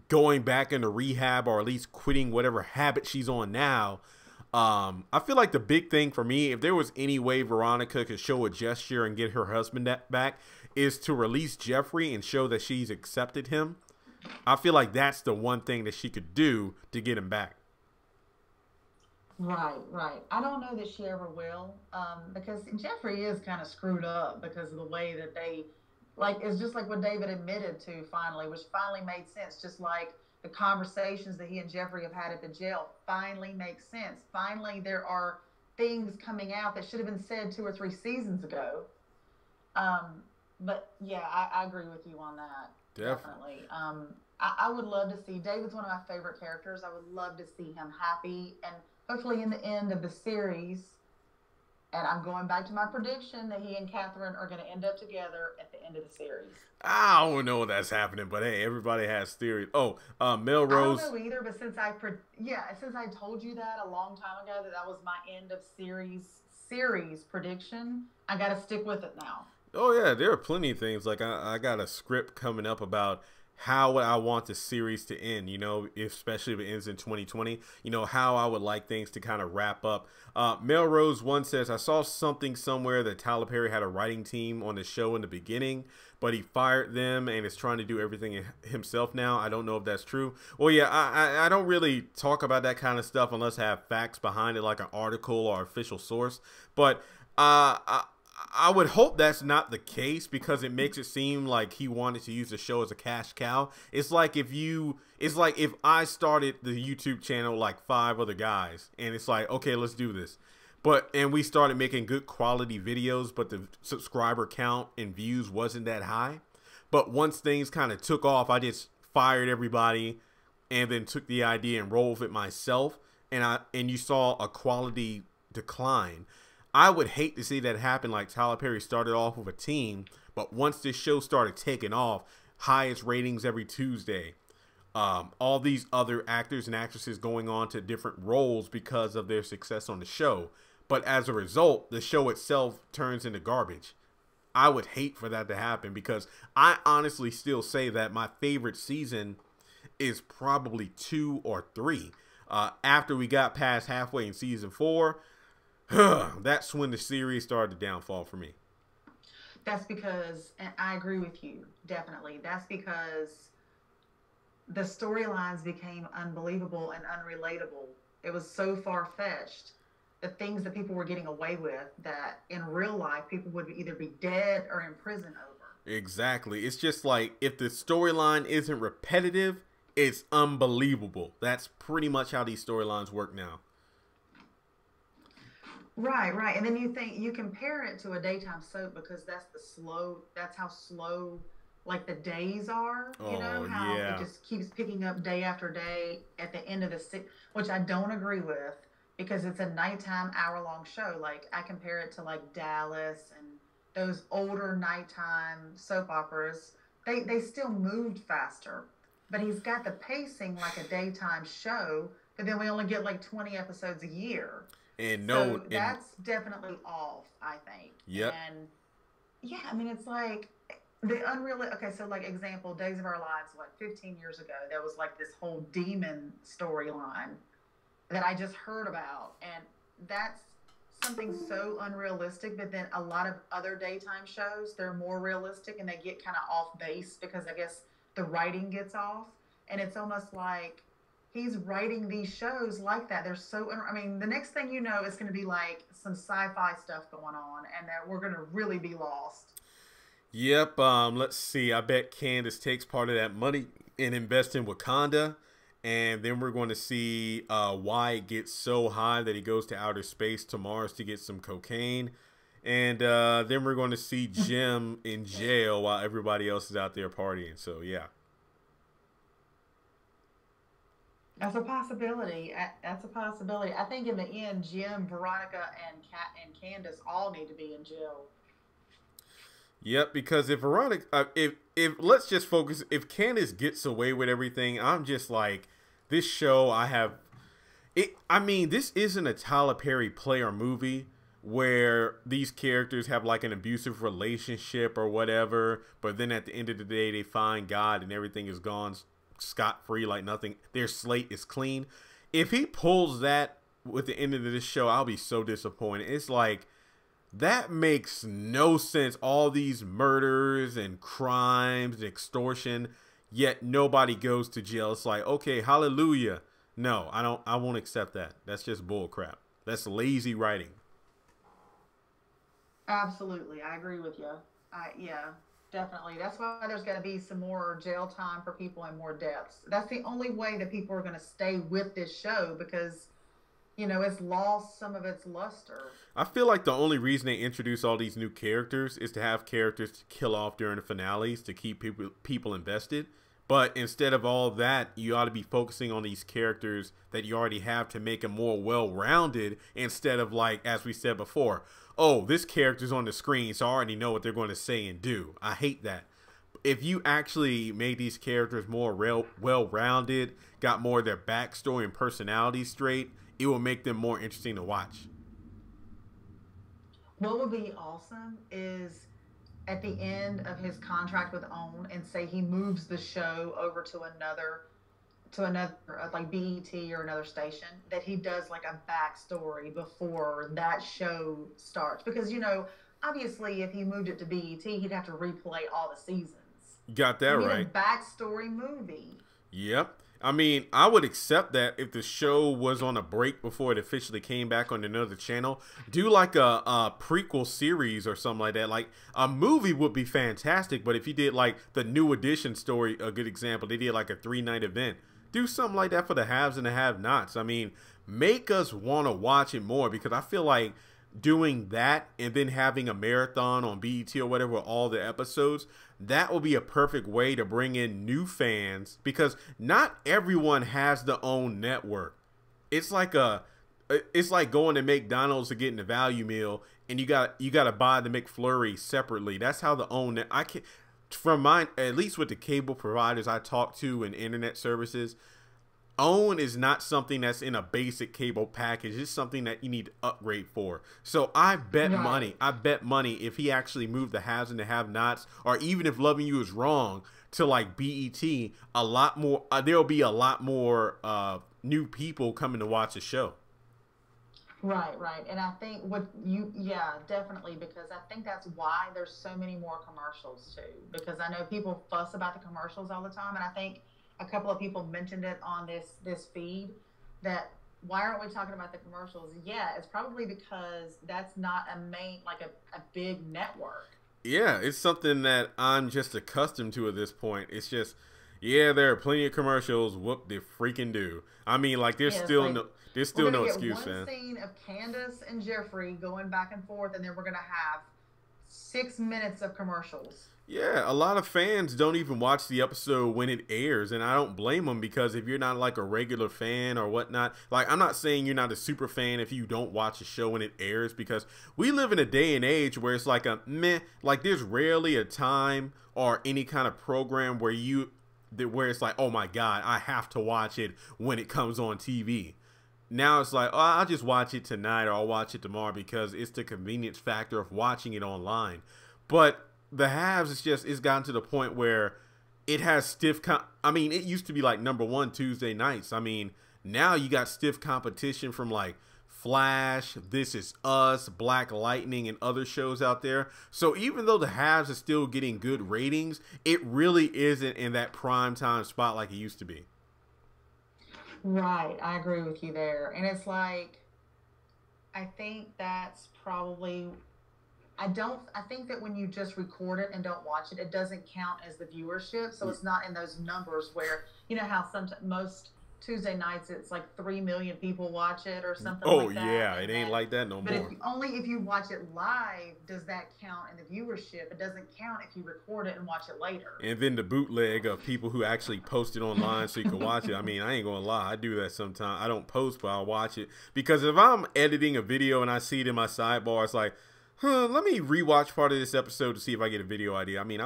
Speaker 1: going back into rehab, or at least quitting whatever habit she's on now. I feel like the big thing for me, if there was any way Veronica could show a gesture and get her husband back, is to release Jeffrey and show that she's accepted him. I feel like that's the one thing that she could do to get him back.
Speaker 2: Right, right. I don't know that she ever will, because Jeffrey is kind of screwed up because of the way that they, like, it's just like what David admitted to finally, which finally made sense. Just like the conversations that he and Jeffrey have had at the jail finally make sense. Finally, there are things coming out that should have been said 2 or 3 seasons ago. But yeah, I agree with you on that. Definitely. I would love to see, David's one of my favorite characters. I would love to see him happy, and hopefully in the end of the series, and I'm going back to my prediction that he and Catherine are going to end up together at the end of the series.
Speaker 1: I don't know that's happening, but hey, everybody has theories. Oh, Melrose.
Speaker 2: I don't know either, but since I told you that a long time ago that was my end of series prediction, I got to stick with it now.
Speaker 1: Oh yeah, there are plenty of things. Like I got a script coming up about how I want the series to end, you know, especially if it ends in 2020, you know, how I would like things to kind of wrap up. Melrose one says, I saw something somewhere that Tyler Perry had a writing team on the show in the beginning, but he fired them and is trying to do everything himself now. I don't know if that's true. Well, yeah, I don't really talk about that kind of stuff unless I have facts behind it, like an article or official source. But I would hope that's not the case, because it makes it seem like he wanted to use the show as a cash cow. It's like if I started the YouTube channel like 5 other guys, and it's like, okay, let's do this. And we started making good quality videos, but the subscriber count and views wasn't that high. But once things kind of took off, I just fired everybody and then took the idea and rolled with it myself. And you saw a quality decline. I would hate to see that happen. Like Tyler Perry started off with a team, but once this show started taking off, highest ratings every Tuesday, all these other actors and actresses going on to different roles because of their success on the show. But as a result, the show itself turns into garbage. I would hate for that to happen, because I honestly still say that my favorite season is probably 2 or 3. After we got past halfway in season 4, that's when the series started to downfall for me.
Speaker 2: That's because, and I agree with you, definitely. That's because the storylines became unbelievable and unrelatable. It was so far-fetched. The things that people were getting away with, that in real life people would either be dead or in prison over.
Speaker 1: Exactly. It's just like, if the storyline isn't repetitive, it's unbelievable. That's pretty much how these storylines work now.
Speaker 2: Right, right. And then you compare it to a daytime soap, because that's how slow like the days are, you know, how it just keeps picking up day after day at the end of which I don't agree with, because it's a nighttime hour-long show. Like, I compare it to like Dallas and those older nighttime soap operas. They still moved faster, but he's got the pacing like a daytime show, but then we only get like 20 episodes a year.
Speaker 1: And
Speaker 2: that's definitely off, I think.
Speaker 1: Yep.
Speaker 2: And yeah, I mean, it's like the okay, so like example, Days of Our Lives, like 15 years ago, there was like this whole demon storyline that I just heard about, and that's something so unrealistic. But then a lot of other daytime shows, they're more realistic, and they get kind of off base because I guess the writing gets off, and it's almost like he's writing these shows like that. They're so, I mean, the next thing you know, it's going to be like some sci-fi stuff going on, and that we're going to really be lost.
Speaker 1: Yep. Let's see. I bet Candace takes part of that money and invests in Wakanda. And then we're going to see Wyatt get so high that he goes to outer space to Mars to get some cocaine. And then we're going to see Jim in jail while everybody else is out there partying. So, yeah.
Speaker 2: That's a possibility. That's a possibility. I think in the end, Jim, Veronica, and Candace all need to be in jail.
Speaker 1: Yep, because if Veronica, if let's just focus, if Candace gets away with everything, I'm just like, this show, I have it. I mean, this isn't a Tyler Perry play or movie where these characters have like an abusive relationship or whatever, but then at the end of the day, they find God and everything is gone scot free, like nothing. Their slate is clean. If he pulls that with the end of this show, I'll be so disappointed. It's like, that makes no sense. All these murders and crimes, and extortion, yet nobody goes to jail. It's like, okay, hallelujah. No, I don't. I won't accept that. That's just bull crap. That's lazy writing.
Speaker 2: Absolutely, I agree with you. Yeah, definitely. That's why there's going to be some more jail time for people and more deaths. That's the only way that people are going to stay with this show because it's lost some of its luster.
Speaker 1: I feel like the only reason they introduce all these new characters is to have characters to kill off during the finales to keep people invested. But instead of all that, you ought to be focusing on these characters that you already have to make them more well-rounded instead of, like, as we said before, oh, this character's on the screen, so I already know what they're going to say and do. I hate that. If you actually made these characters more well-rounded, got more of their backstory and personality straight, it will make them more interesting to watch.
Speaker 2: What would be awesome is at the end of his contract with OWN and say he moves the show over to another like BET or another station, that he does like a backstory before that show starts. Because, obviously if he moved it to BET, he'd have to replay all the seasons.
Speaker 1: You got that right.
Speaker 2: A backstory movie.
Speaker 1: Yep. I mean, I would accept that if the show was on a break before it officially came back on another channel. Do like a prequel series or something like that. Like, a movie would be fantastic, but if you did like the New Edition story, a good example, they did like a 3-night event. Do something like that for the haves and the have-nots. I mean, make us want to watch it more, because I feel like doing that and then having a marathon on BET or whatever with all the episodes, that will be a perfect way to bring in new fans, because not everyone has their own network. It's like going to McDonald's to get the value meal, and you got to buy the McFlurry separately. That's how the own I can, from mine, at least with the cable providers I talk to and internet services, OWN is not something that's in a basic cable package. It's something that you need to upgrade for. So I bet money. I bet money if he actually moved the haves and the have-nots, or even if Loving You Is Wrong to like BET, a lot more. There'll be a lot more new people coming to watch the show.
Speaker 2: Right. And I think definitely, because I think that's why there's so many more commercials too. Because I know people fuss about the commercials all the time, and I think a couple of people mentioned it on this feed, that why aren't we talking about the commercials? Yeah, it's probably because that's not a big network.
Speaker 1: Yeah, it's something that I'm just accustomed to at this point. It's just, yeah, there are plenty of commercials. Whoop, they freaking do. I mean, like, there's still no excuse, man.
Speaker 2: One scene of Candace and Jeffrey going back and forth, and then we're gonna have 6 minutes of commercials.
Speaker 1: Yeah, a lot of fans don't even watch the episode when it airs, and I don't blame them, because if you're not like a regular fan or whatnot, like, I'm not saying you're not a super fan if you don't watch a show when it airs, because we live in a day and age where it's like a meh, like there's rarely a time or any kind of program where it's like, oh my God, I have to watch it when it comes on TV. Now it's like, oh, I'll just watch it tonight or I'll watch it tomorrow, because it's the convenience factor of watching it online. But the Haves, it's gotten to the point where it has I mean, it used to be like #1 Tuesday nights. I mean, now you got stiff competition from like Flash, This Is Us, Black Lightning, and other shows out there. So even though the Haves are still getting good ratings, it really isn't in that prime time spot like it used to be.
Speaker 2: Right, I agree with you there. And it's like, I think that's probably, I think that when you just record it and don't watch it, it doesn't count as the viewership. So it's not in those numbers where, you know how most Tuesday nights it's like 3 million people watch it or something like that.
Speaker 1: Oh yeah, it ain't like that no more.
Speaker 2: But only if you watch it live does that count in the viewership. It doesn't count if you record it and watch it later.
Speaker 1: And then the bootleg of people who actually post it online so you can watch it. I mean, I ain't gonna lie, I do that sometimes. I don't post, but I'll watch it, because if I'm editing a video and I see it in my sidebar, it's like, Let me rewatch part of this episode to see if I get a video idea. I mean,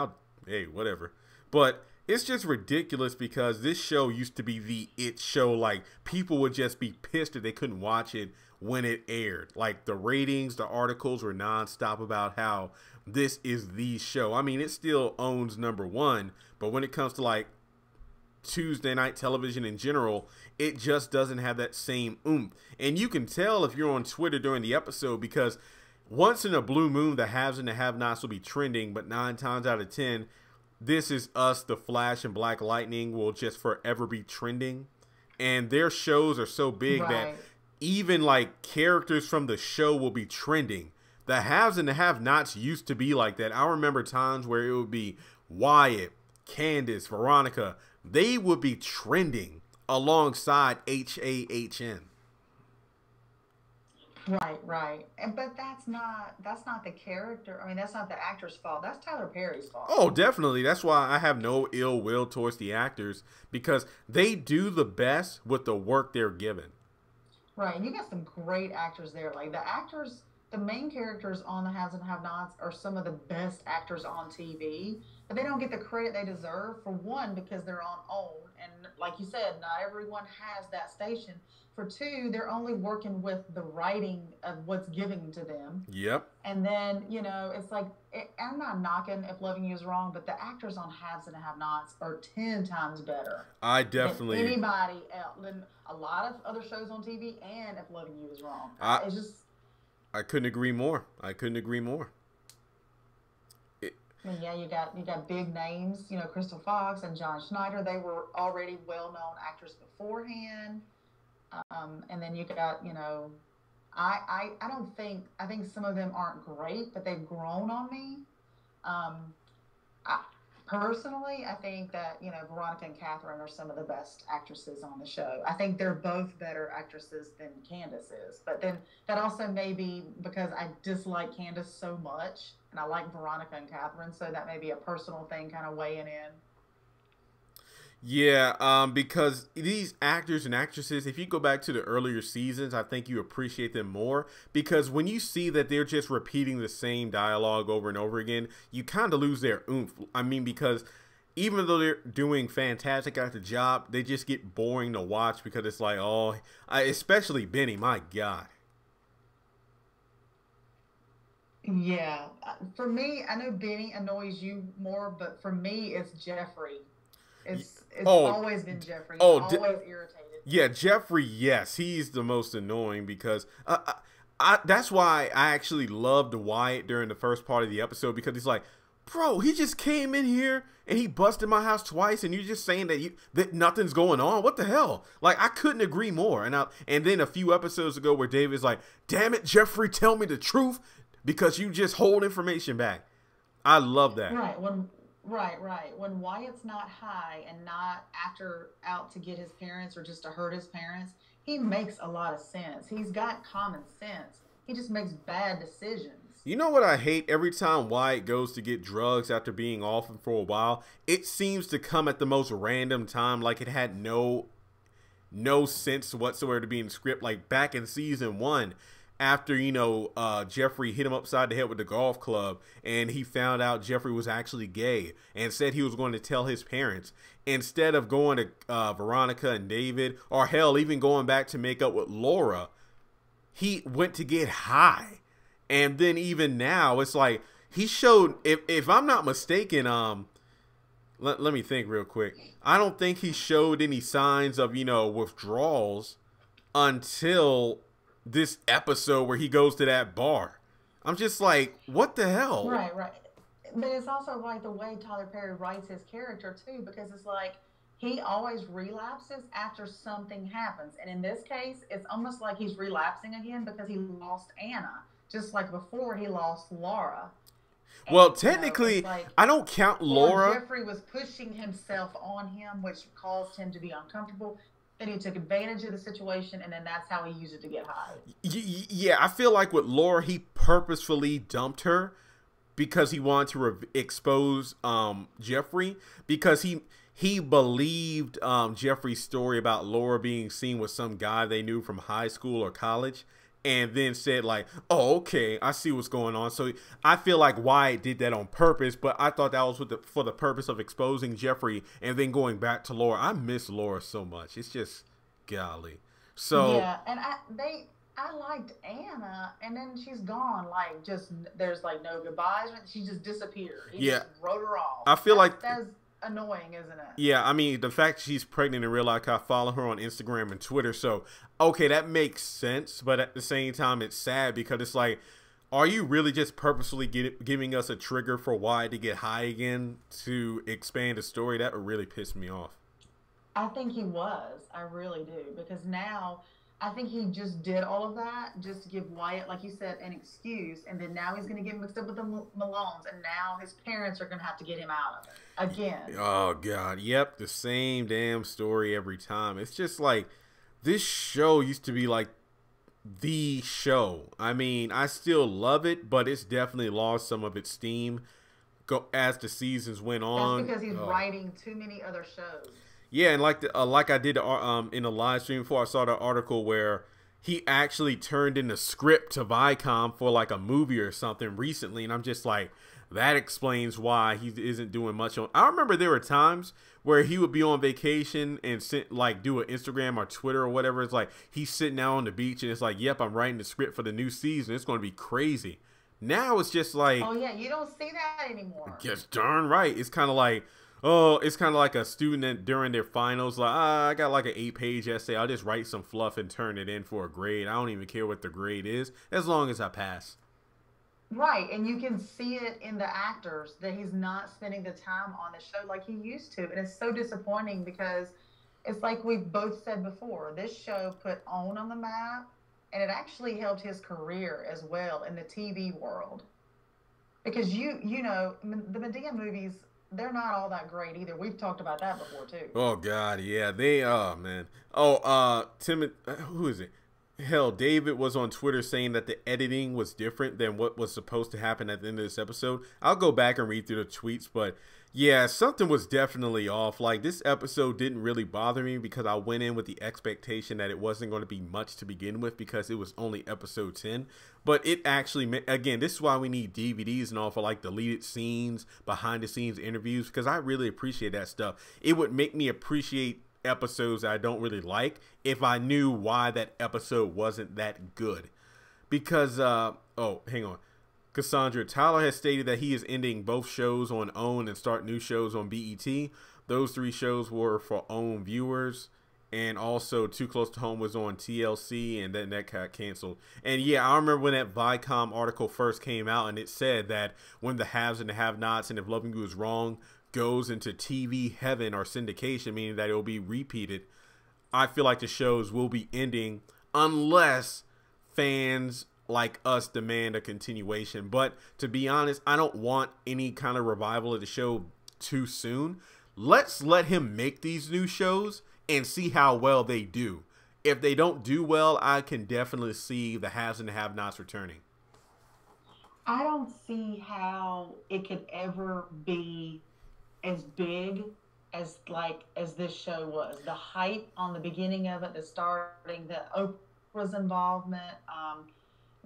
Speaker 1: hey, whatever. But it's just ridiculous because this show used to be the it show. Like, people would just be pissed that they couldn't watch it when it aired. Like, the ratings, the articles were nonstop about how this is the show. I mean, it still owns #1, but when it comes to like Tuesday night television in general, it just doesn't have that same oomph. And you can tell if you're on Twitter during the episode, because once in a blue moon, the haves and the have-nots will be trending, but 9 times out of 10, This Is Us, The Flash, and Black Lightning will just forever be trending. And their shows are so big that even like characters from the show will be trending. The haves and the have-nots used to be like that. I remember times where it would be Wyatt, Candace, Veronica. They would be trending alongside HAHN.
Speaker 2: Right. But that's not the character. I mean, that's not the actor's fault. That's Tyler Perry's fault.
Speaker 1: Oh, definitely. That's why I have no ill will towards the actors, because they do the best with the work they're given.
Speaker 2: Right. And you got some great actors there. Like, the main characters on the Haves and Have-Nots are some of the best actors on TV, but they don't get the credit they deserve, for one, because they're on OWN, and like you said, not everyone has that station. For two, they're only working with the writing of what's given to them.
Speaker 1: Yep.
Speaker 2: And then, it's like, I'm not knocking If Loving You Is Wrong, but the actors on Haves and Have-Nots are 10 times better.
Speaker 1: I definitely.
Speaker 2: Than anybody else, than a lot of other shows on TV, and If Loving You Is Wrong. It's just...
Speaker 1: I couldn't agree more.
Speaker 2: I mean, yeah, you got big names, Crystal Fox and John Schneider. They were already well-known actors beforehand. And then you got, I think some of them aren't great, but they've grown on me. Personally, I think that, Veronica and Catherine are some of the best actresses on the show. I think they're both better actresses than Candace is. But then that also may be because I dislike Candace so much, and I like Veronica and Catherine, so that may be a personal thing kind of weighing in.
Speaker 1: Yeah, because these actors and actresses, if you go back to the earlier seasons, I think you appreciate them more, because when you see that they're just repeating the same dialogue over and over again, you kind of lose their oomph. I mean, because even though they're doing fantastic at the job, they just get boring to watch, because it's like, especially Benny, my God.
Speaker 2: Yeah, for me, I know Benny annoys you more, but for me, it's Jeffrey. It's always been Jeffrey. Always irritated.
Speaker 1: Yeah, Jeffrey, yes. He's the most annoying, because that's why I actually loved Wyatt during the first part of the episode, because he's like, bro, he just came in here and he busted my house twice, and you're just saying that nothing's going on? What the hell? Like, I couldn't agree more. And then a few episodes ago where David's like, damn it, Jeffrey, tell me the truth, because you just hold information back. I love that.
Speaker 2: Right. When Wyatt's not high and not out to get his parents or just to hurt his parents, he makes a lot of sense. He's got common sense. He just makes bad decisions.
Speaker 1: You know what I hate? Every time Wyatt goes to get drugs after being off for a while, it seems to come at the most random time, like it had no sense whatsoever to be in the script. Like back in season 1, after, Jeffrey hit him upside the head with the golf club, and he found out Jeffrey was actually gay and said he was going to tell his parents. Instead of going to Veronica and David, or hell, even going back to make up with Laura, he went to get high. And then even now, it's like he showed, if I'm not mistaken, let me think real quick. I don't think he showed any signs of, withdrawals until this episode where he goes to that bar. I'm just like, what the hell?
Speaker 2: Right. But it's also like the way Tyler Perry writes his character too, because it's like he always relapses after something happens. And in this case, it's almost like he's relapsing again because he lost Anna. Just like before, he lost Laura.
Speaker 1: Well, technically, I don't count Laura.
Speaker 2: Jeffrey was pushing himself on him, which caused him to be uncomfortable. Then he took advantage of the situation, and then that's how he used it to get high.
Speaker 1: Yeah, I feel like with Laura, he purposefully dumped her because he wanted to expose Jeffrey, because he believed Jeffrey's story about Laura being seen with some guy they knew from high school or college. and then said like, oh, okay, I see what's going on. So I feel like Wyatt did that on purpose, but I thought that was for the purpose of exposing Jeffrey and then going back to Laura. I miss Laura so much. It's just golly. So
Speaker 2: Yeah, and I liked Anna, and then she's gone. Like, just there's like no goodbyes. She just disappeared. He
Speaker 1: yeah,
Speaker 2: just wrote her off.
Speaker 1: I feel like
Speaker 2: That's annoying, isn't it?
Speaker 1: yeah, I mean, the fact she's pregnant in real life, I follow her on Instagram and Twitter. So, okay, that makes sense. But at the same time, it's sad because it's like, are you really just purposely giving us a trigger for Wyatt to get high again to expand the story? That would really piss me off.
Speaker 2: I think he was. I really do. Because now I think he just did all of that just to give Wyatt, like you said, an excuse. And then now he's going to get mixed up with the Malones. And now his parents are going to have to get him out of it again.
Speaker 1: Oh, God. Yep. The same damn story every time. It's just like this show used to be like the show. I mean, I still love it, but it's definitely lost some of its steam as the seasons went on.
Speaker 2: That's because he's writing too many other shows.
Speaker 1: Yeah, and like I did in a live stream before, I saw the article where he actually turned in the script to Viacom for like a movie or something recently, and I'm just like, that explains why he isn't doing much on. I remember there were times where he would be on vacation and do an Instagram or Twitter or whatever. It's like he's sitting out on the beach and it's like, yep, I'm writing the script for the new season. It's going to be crazy. Now it's just like,
Speaker 2: oh yeah, you don't see that anymore.
Speaker 1: Just darn right. It's kind of like, oh, it's kind of like a student that during their finals, like, I got like an 8-page essay. I'll just write some fluff and turn it in for a grade. I don't even care what the grade is, as long as I pass.
Speaker 2: Right, and you can see it in the actors that he's not spending the time on the show like he used to. And it's so disappointing because it's like we both said before, this show put OWN on the map, and it actually helped his career as well in the TV world. Because you know, the Madea movies, they're not all that great either. We've talked about that before too.
Speaker 1: Oh God, yeah, they man. Oh, who is it? Hell, David was on Twitter saying that the editing was different than what was supposed to happen at the end of this episode. I'll go back and read through the tweets, but yeah, something was definitely off. Like, this episode didn't really bother me because I went in with the expectation that it wasn't going to be much to begin with because it was only episode 10. But it actually, again, this is why we need DVDs and all for like deleted scenes, behind the scenes interviews, because I really appreciate that stuff. It would make me appreciate episodes I don't really like if I knew why that episode wasn't that good. Because oh, hang on, Cassandra, Tyler has stated that he is ending both shows on OWN and start new shows on BET. Those 3 shows were for OWN viewers, and also Too Close to Home was on TLC, and then that got canceled. And yeah, I remember when that Viacom article first came out, and it said that when the haves and the have-nots and If Loving You Is Wrong goes into TV heaven or syndication, meaning that it will be repeated, I feel like the shows will be ending unless fans like us demand a continuation. But to be honest, I don't want any kind of revival of the show too soon. Let's let him make these new shows and see how well they do. If they don't do well, I can definitely see the haves and the have-nots returning.
Speaker 2: I don't see how it could ever be as big as this show was. The hype on the beginning of it, the starting, the Oprah's involvement,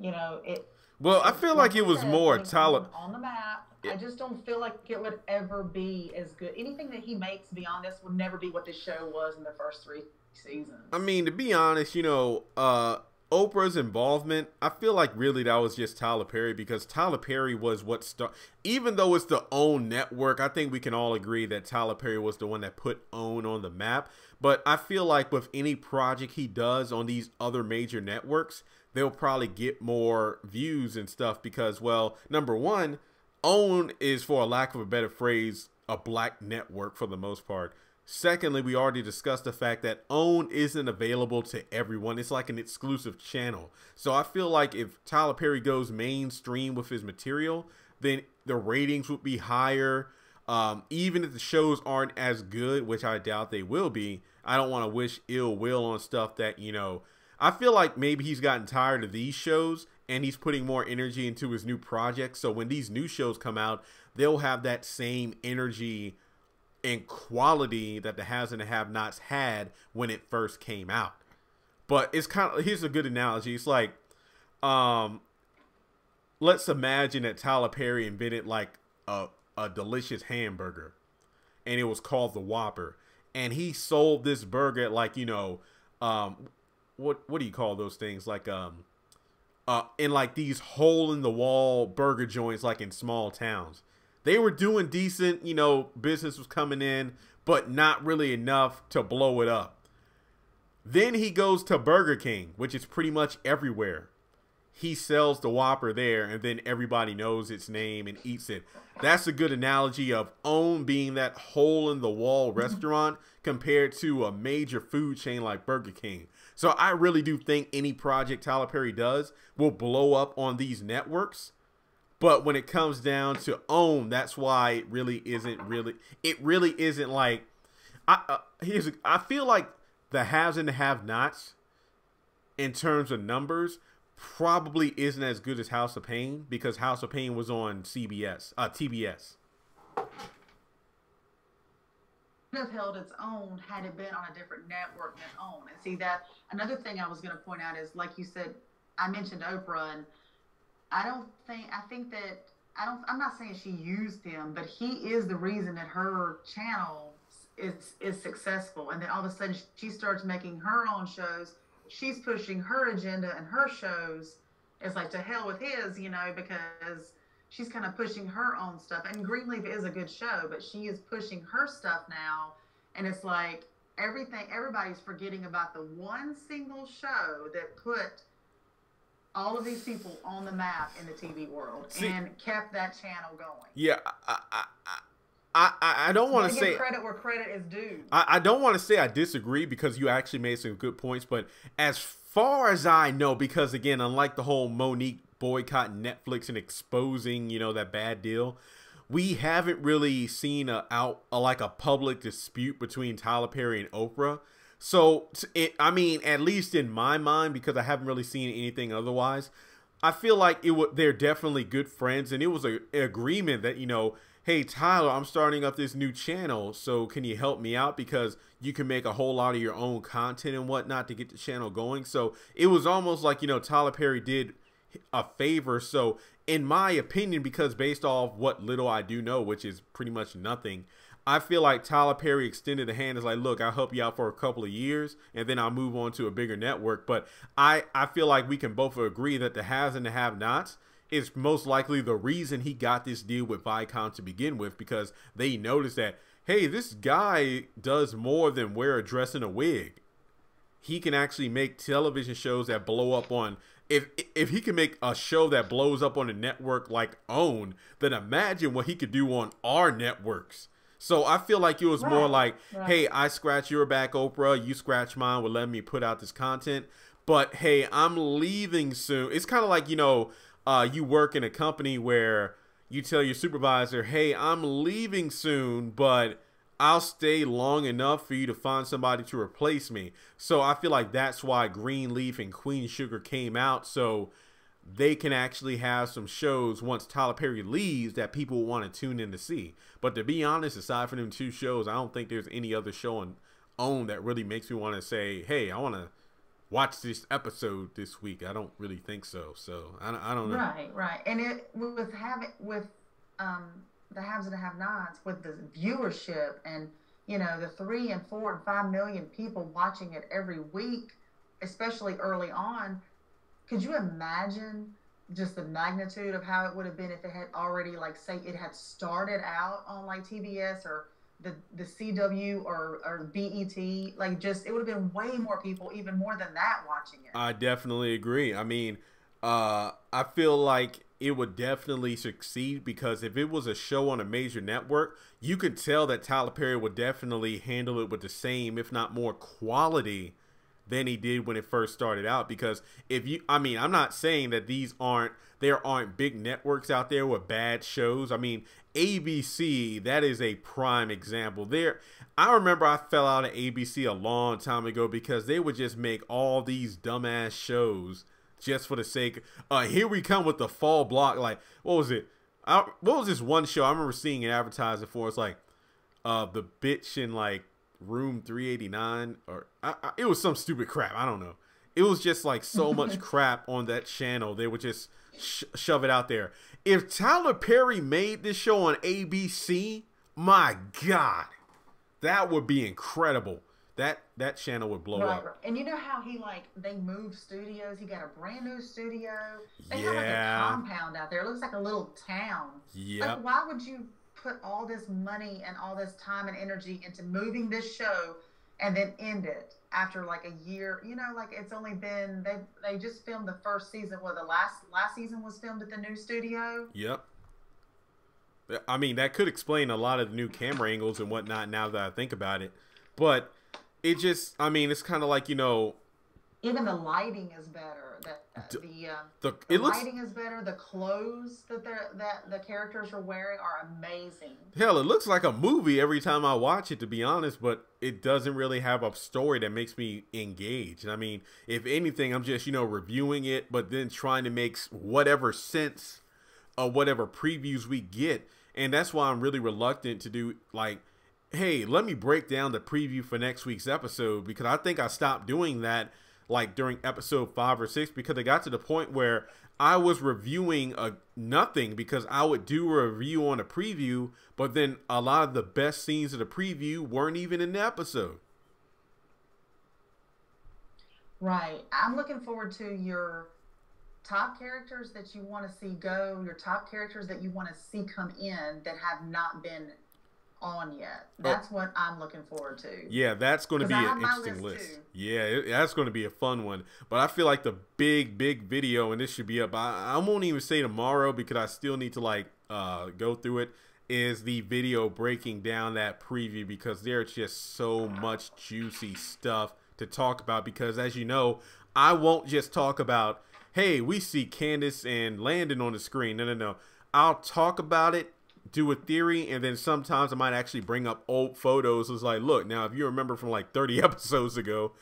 Speaker 2: you know, it.
Speaker 1: Well, I feel like it was more Tyler
Speaker 2: on the map. I just don't feel like it would ever be as good. Anything that he makes beyond this would never be what this show was in the first 3 seasons.
Speaker 1: I mean, to be honest, you know, Oprah's involvement, I feel like really that was just Tyler Perry, because Tyler Perry was what even though it's the OWN network, I think we can all agree that Tyler Perry was the one that put OWN on the map. But I feel like with any project he does on these other major networks, they'll probably get more views and stuff because, well, number one, OWN is, for a lack of a better phrase, a black network for the most part. Secondly, we already discussed the fact that OWN isn't available to everyone. It's like an exclusive channel. So I feel like if Tyler Perry goes mainstream with his material, then the ratings would be higher. Even if the shows aren't as good, which I doubt they will be, I don't want to wish ill will on stuff that, you know, I feel like maybe he's gotten tired of these shows and he's putting more energy into his new projects. So when these new shows come out, they'll have that same energy and quality that the haves and the have-nots had when it first came out. But it's kind of, here's a good analogy. It's like Um, let's imagine that Tyler Perry invented like a delicious hamburger, and it was called the Whopper, and he sold this burger at like what do you call those things, like in like these hole in the wall burger joints like in small towns. They were doing decent, business was coming in, but not really enough to blow it up. Then he goes to Burger King, which is pretty much everywhere. He sells the Whopper there, and then everybody knows its name and eats it. That's a good analogy of OWN being that hole-in-the-wall restaurant compared to a major food chain like Burger King. So I really do think any project Tyler Perry does will blow up on these networks. But when it comes down to OWN, that's why it really isn't like, I feel like the haves and the have-nots in terms of numbers probably isn't as good as House of Pain, because House of Pain was on TBS.
Speaker 2: Would have held its own had it been on a different network than OWN. And see, that another thing I was going to point out is, like you said, I mentioned Oprah, and I'm not saying she used him, but he is the reason that her channel is successful. And then all of a sudden she starts making her own shows. She's pushing her agenda and her shows. It's like, to hell with his, because she's kind of pushing her own stuff. And Greenleaf is a good show, but she is pushing her stuff now. And it's like everybody's forgetting about the one single show that put all of these people on the map in the TV world and kept that channel going.
Speaker 1: Yeah, I don't want to say
Speaker 2: credit where credit is due.
Speaker 1: I don't want to say I disagree, because you actually made some good points. But as far as I know, because again, unlike the whole Monique boycotting Netflix and exposing, that bad deal, we haven't really seen a public dispute between Tyler Perry and Oprah. So, at least in my mind, because I haven't really seen anything otherwise, I feel like they're definitely good friends, and it was an agreement that, hey, Tyler, I'm starting up this new channel, so can you help me out? Because you can make a whole lot of your own content and whatnot to get the channel going. So it was almost like, Tyler Perry did a favor. So in my opinion, because based off what little I do know, which is pretty much nothing, I feel like Tyler Perry extended a hand. Is like, look, I'll help you out for a couple of years, and then I'll move on to a bigger network. But I feel like we can both agree that the haves and the have-nots is most likely the reason he got this deal with Viacom to begin with, because they noticed that, hey, this guy does more than wear a dress and a wig. He can actually make television shows that blow up on, if he can make a show that blows up on a network like OWN, then imagine what he could do on our networks. So I feel like it was more like, hey, I scratch your back, Oprah, you scratch mine with letting me put out this content. But hey, I'm leaving soon. It's kind of like, you work in a company where you tell your supervisor, hey, I'm leaving soon, but I'll stay long enough for you to find somebody to replace me. So I feel like that's why Greenleaf and Queen Sugar came out, so they can actually have some shows once Tyler Perry leaves that people will want to tune in to see. But to be honest, aside from them two shows, I don't think there's any other show on OWN that really makes me want to say, hey, I want to watch this episode this week. I don't really think so. So I don't know.
Speaker 2: Right. And it with the haves and the have-nots, with the viewership and the 3 and 4 and 5 million people watching it every week, especially early on. Could you imagine just the magnitude of how it would have been if it had already, like, say it had started out on like TBS or the CW or BET? Like, just, it would have been way more people, even more than that, watching it.
Speaker 1: I definitely agree. I feel like it would definitely succeed, because if it was a show on a major network, you could tell that Tyler Perry would definitely handle it with the same, if not more, quality than he did when it first started out. Because I'm not saying that there aren't big networks out there with bad shows. ABC, that is a prime example. I remember I fell out of ABC a long time ago because they would just make all these dumbass shows just for the sake. Here we come with the fall block. Like, what was it? What was this one show I remember seeing an advertising for? It's like the bitch in like room 389, or it was some stupid crap. I don't know. it was just like so much crap on that channel. They would just shove it out there. If Tyler Perry made this show on ABC, my God, that would be incredible. That channel would blow up.
Speaker 2: Right. And you know how they moved studios? He got a brand new studio. They have like a compound out there. It looks like a little town.
Speaker 1: Yeah.
Speaker 2: Like, why would you put all this money and all this time and energy into moving this show and then end it after like a year? You know, like it's only been they just filmed the first season. Well, the last season was filmed at the new studio.
Speaker 1: Yep. I mean, that could explain a lot of the new camera angles and whatnot now that I think about it. But it just, I mean, it's kind of like, you know,
Speaker 2: even the lighting is better. The lighting is better. The clothes that the characters are wearing are amazing.
Speaker 1: Hell, it looks like a movie every time I watch it, to be honest. But it doesn't really have a story that makes me engaged. I mean, if anything, I'm just, you know, reviewing it, but then trying to make whatever sense of whatever previews we get. And that's why I'm really reluctant to do like, hey, let me break down the preview for next week's episode, because I think I stopped doing that like during episode 5 or 6, because it got to the point where I was reviewing nothing, because I would do a review on a preview, but then a lot of the best scenes of the preview weren't even in the episode.
Speaker 2: Right. I'm looking forward to your top characters that you want to see go, your top characters that you want to see come in that have not been on yet. That's what I'm looking forward to.
Speaker 1: Yeah, that's going to be an interesting list. Yeah, that's going to be a fun one. But I feel like the big video, and this should be up, I won't even say tomorrow because I still need to like go through it, is the video breaking down that preview, because there's just so much juicy stuff to talk about. Because as you know, I won't just talk about, hey, we see Candace and Landon on the screen. No. I'll talk about it, do a theory, and then sometimes I might actually bring up old photos. It's like, look, now if you remember from like 30 episodes ago.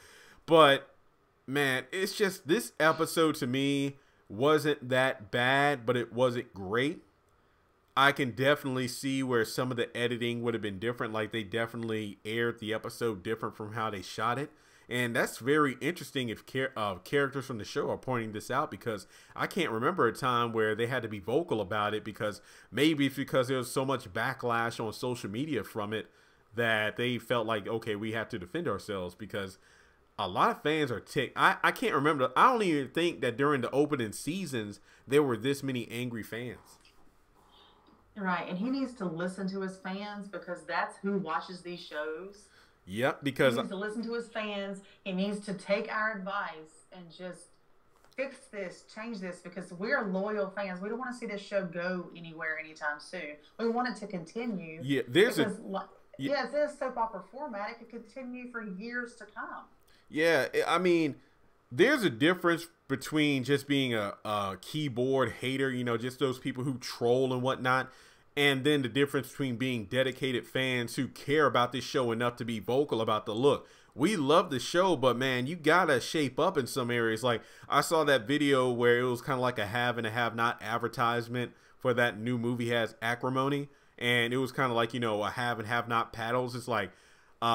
Speaker 1: But man, it's just, this episode to me wasn't that bad, but it wasn't great. I can definitely see where some of the editing would have been different. Like they definitely aired the episode different from how they shot it. And that's very interesting if characters from the show are pointing this out, because I can't remember a time where they had to be vocal about it, because maybe it's because there was so much backlash on social media from it that they felt like, okay, we have to defend ourselves, because a lot of fans are ticked. I can't remember. I don't even think that during the opening seasons there were this many angry fans.
Speaker 2: Right, and he needs to listen to his fans, because that's who watches these shows.
Speaker 1: Yep, because
Speaker 2: he needs to listen to his fans. He needs to take our advice and just fix this, change this, because we're loyal fans. We don't want to see this show go anywhere anytime soon. We want it to continue.
Speaker 1: Yeah,
Speaker 2: it's a soap opera format. It could continue for years to come.
Speaker 1: Yeah, I mean, there's a difference between just being a keyboard hater, you know, just those people who troll and whatnot, and then the difference between being dedicated fans who care about this show enough to be vocal about the look. We love the show, but man, you gotta shape up in some areas. Like I saw that video where it was kind of like a have and a have not advertisement for that new movie has Acrimony, and it was kind of like, you know, a have and have not paddles. It's like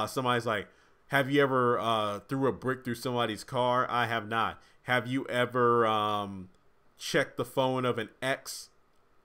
Speaker 1: somebody's like, have you ever threw a brick through somebody's car? I have not. Have you ever checked the phone of an ex?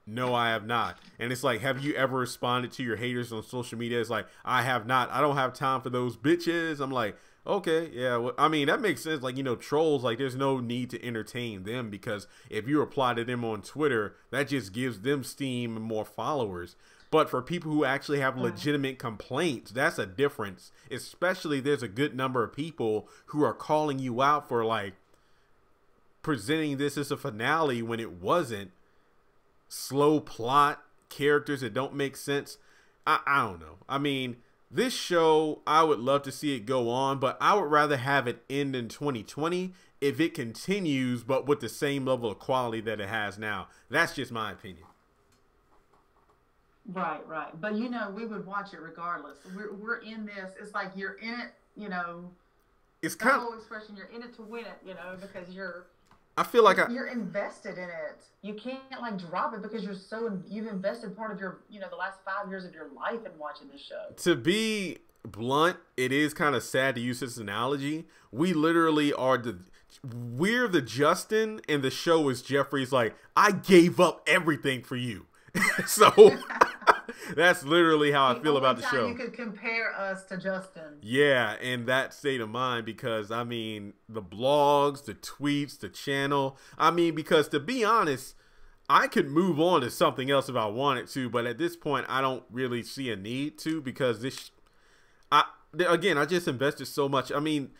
Speaker 1: No, I have not. And it's like, have you ever responded to your haters on social media? It's like, I have not. I don't have time for those bitches. I'm like, okay, yeah. Well, I mean, that makes sense. Like, you know, trolls, like there's no need to entertain them, because if you reply to them on Twitter, that just gives them steam and more followers. But for people who actually have legitimate complaints, that's a difference. Especially there's a good number of people who are calling you out for like presenting this as a finale when it wasn't. Slow plot, characters that don't make sense. I don't know. I mean, this show, I would love to see it go on, but I would rather have it end in 2020 if it continues, but with the same level of quality that it has now. That's just my opinion.
Speaker 2: Right. But, you know, we would watch it regardless. We're in this. It's like you're in it, you know.
Speaker 1: It's kind of...
Speaker 2: the whole expression, you're in it to win it, you know, because
Speaker 1: I feel like
Speaker 2: you're invested in it. You can't like drop it because you've invested part of your, you know, the last 5 years of your life in watching this show.
Speaker 1: To be blunt, it is kind of sad to use this analogy. We literally are we're the Justin, and the show is Jeffrey's like, I gave up everything for you. So that's literally how I feel about the show.
Speaker 2: You could compare us to Justin.
Speaker 1: Yeah, in that state of mind, because I mean, the blogs, the tweets, the channel. I mean, because to be honest, I could move on to something else if I wanted to, but at this point, I don't really see a need to, because I just invested so much. I mean,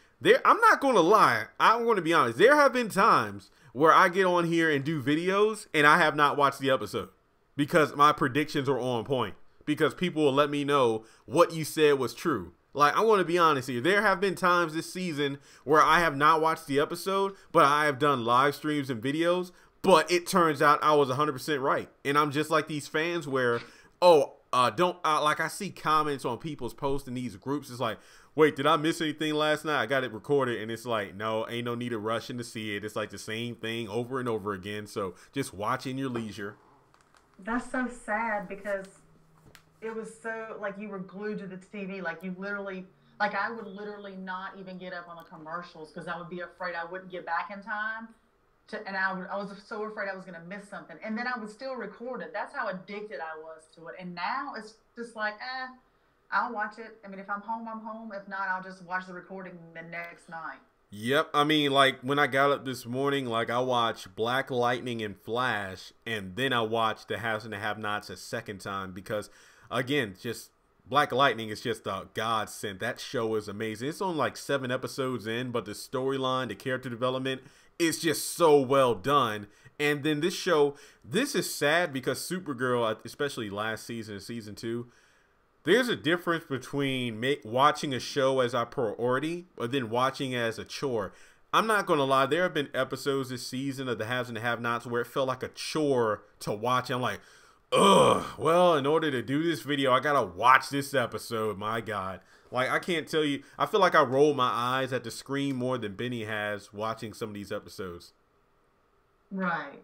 Speaker 1: I'm not going to lie. I'm going to be honest. There have been times where I get on here and do videos and I have not watched the episode because my predictions are on point, because people will let me know what you said was true. Like, I want to be honest here. There have been times this season where I have not watched the episode, but I have done live streams and videos, but it turns out I was 100% right. And I'm just like these fans where, like I see comments on people's posts in these groups. It's like, wait, did I miss anything last night? I got it recorded. And it's like, no, ain't no need to rush in to see it. It's like the same thing over and over again. So just watch in your leisure.
Speaker 2: That's so sad, because it was so, like, you were glued to the TV. Like, you literally, like, I would literally not even get up on the commercials because I would be afraid I wouldn't get back in time. And I was so afraid I was going to miss something. And then I would still record it. That's how addicted I was to it. And now it's just like, I'll watch it. I mean, if I'm home, I'm home. If not, I'll just watch the recording the next night.
Speaker 1: Yep. I mean, like, when I got up this morning, like, I watched Black Lightning and Flash, and then I watched The Haves and the Have-Nots a second time because, again, just Black Lightning is just a godsend. That show is amazing. It's on like 7 episodes in, but the storyline, the character development, it's just so well done. And then this show, this is sad because Supergirl, especially last season, season 2, there's a difference between watching a show as a priority or then watching as a chore. I'm not going to lie. There have been episodes this season of The Haves and the Have-Nots where it felt like a chore to watch. I'm like, ugh, well, in order to do this video, I got to watch this episode. My God. Like, I can't tell you. I feel like I rolled my eyes at the screen more than Benny has watching some of these episodes.
Speaker 2: Right.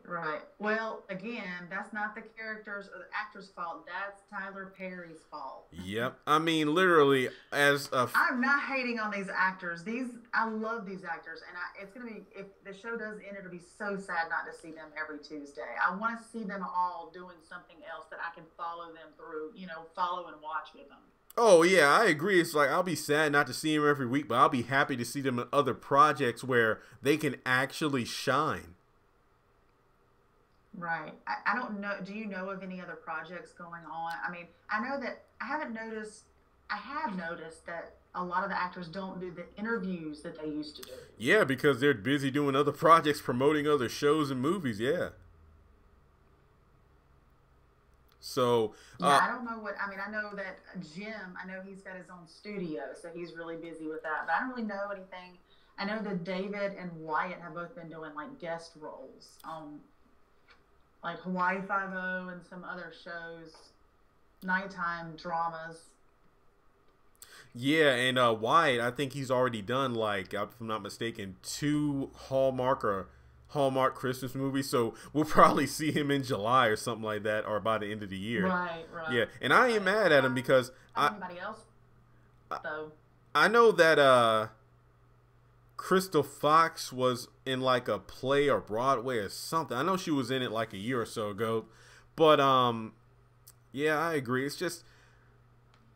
Speaker 2: Well, again, that's not the characters or the actor's fault. That's Tyler Perry's fault.
Speaker 1: Yep. I mean, literally,
Speaker 2: I'm not hating on these actors. I love these actors, and it's gonna be, if the show does end, it'll be so sad not to see them every Tuesday. I want to see them all doing something else that I can follow them through. Follow and watch with them.
Speaker 1: Oh, yeah, I agree. It's like, I'll be sad not to see them every week, but I'll be happy to see them in other projects where they can actually shine.
Speaker 2: Right. I don't know. Do you know of any other projects going on? I mean, I know that I have noticed that a lot of the actors don't do the interviews that they used to do.
Speaker 1: Yeah, because they're busy doing other projects, promoting other shows and movies. Yeah. So,
Speaker 2: yeah, I don't know I know that Jim, I know he's got his own studio, so he's really busy with that, but I don't really know anything. I know that David and Wyatt have both been doing like guest roles on like Hawaii Five-0 and some other shows, nighttime dramas.
Speaker 1: Yeah, and Wyatt, I think he's already done, like, if I'm not mistaken, 2 Hallmark Christmas movies, so we'll probably see him in July or something like that, or by the end of the year.
Speaker 2: Right.
Speaker 1: Yeah, and I ain't mad at him because
Speaker 2: anybody else, though.
Speaker 1: I know that Crystal Fox was in like a play or Broadway or something. I know she was in it like a year or so ago, but yeah, I agree. It's just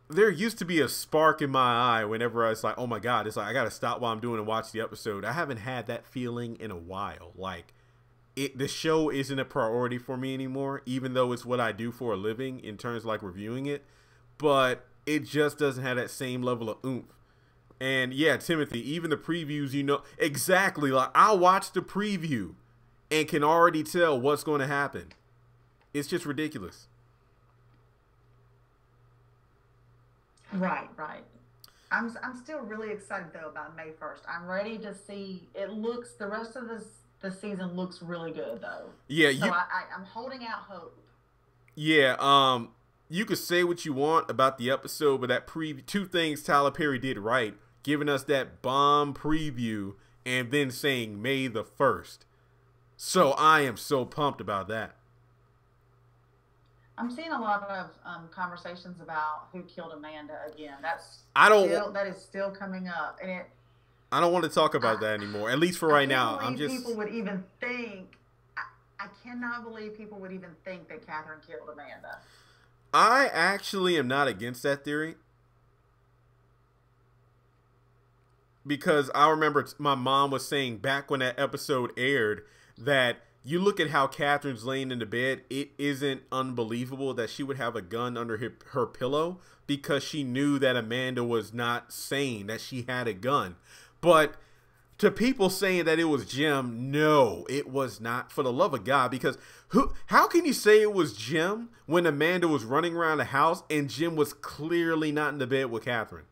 Speaker 1: there used to be a spark in my eye whenever I was like, oh my God, it's like I gotta stop what I'm doing and watch the episode. I haven't had that feeling in a while. Like, the show isn't a priority for me anymore, even though it's what I do for a living in terms of like reviewing it, but it just doesn't have that same level of oomph. And yeah, Timothy, even the previews, exactly, like, I'll watch the preview and can already tell what's going to happen. It's just ridiculous.
Speaker 2: Right. I'm still really excited though about May 1st. I'm ready to see. The rest of the season looks really good though.
Speaker 1: Yeah,
Speaker 2: so I'm holding out hope.
Speaker 1: Yeah, you could say what you want about the episode, but that 2 things Tyler Perry did right, giving us that bomb preview and then saying May the 1st. So I am so pumped about that.
Speaker 2: I'm seeing a lot of conversations about who killed Amanda again. That is still coming up, and
Speaker 1: I don't want to talk about that anymore. At least for right now. I'm just.
Speaker 2: People would even think. I cannot believe people would even think that Catherine killed Amanda.
Speaker 1: I actually am not against that theory. Because I remember my mom was saying back when that episode aired that you look at how Catherine's laying in the bed, it isn't unbelievable that she would have a gun under her pillow because she knew that Amanda was not saying that she had a gun. But to people saying that it was Jim, no, it was not, for the love of God, because how can you say it was Jim when Amanda was running around the house and Jim was clearly not in the bed with Catherine?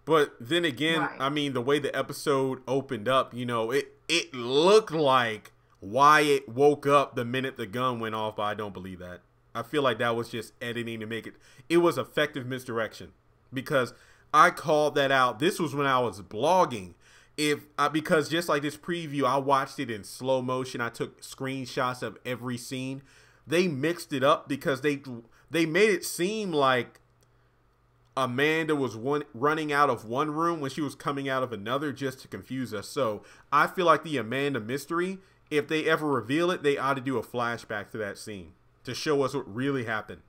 Speaker 1: But then again, right. I mean, the way the episode opened up, you know, it looked like Wyatt woke up the minute the gun went off, but I don't believe that. I feel like that was just editing to make it. It was effective misdirection because I called that out. This was when I was blogging. Because just like this preview, I watched it in slow motion. I took screenshots of every scene. They mixed it up because they made it seem like Amanda was running out of one room when she was coming out of another just to confuse us. So I feel like the Amanda mystery, if they ever reveal it, they ought to do a flashback to that scene to show us what really happened.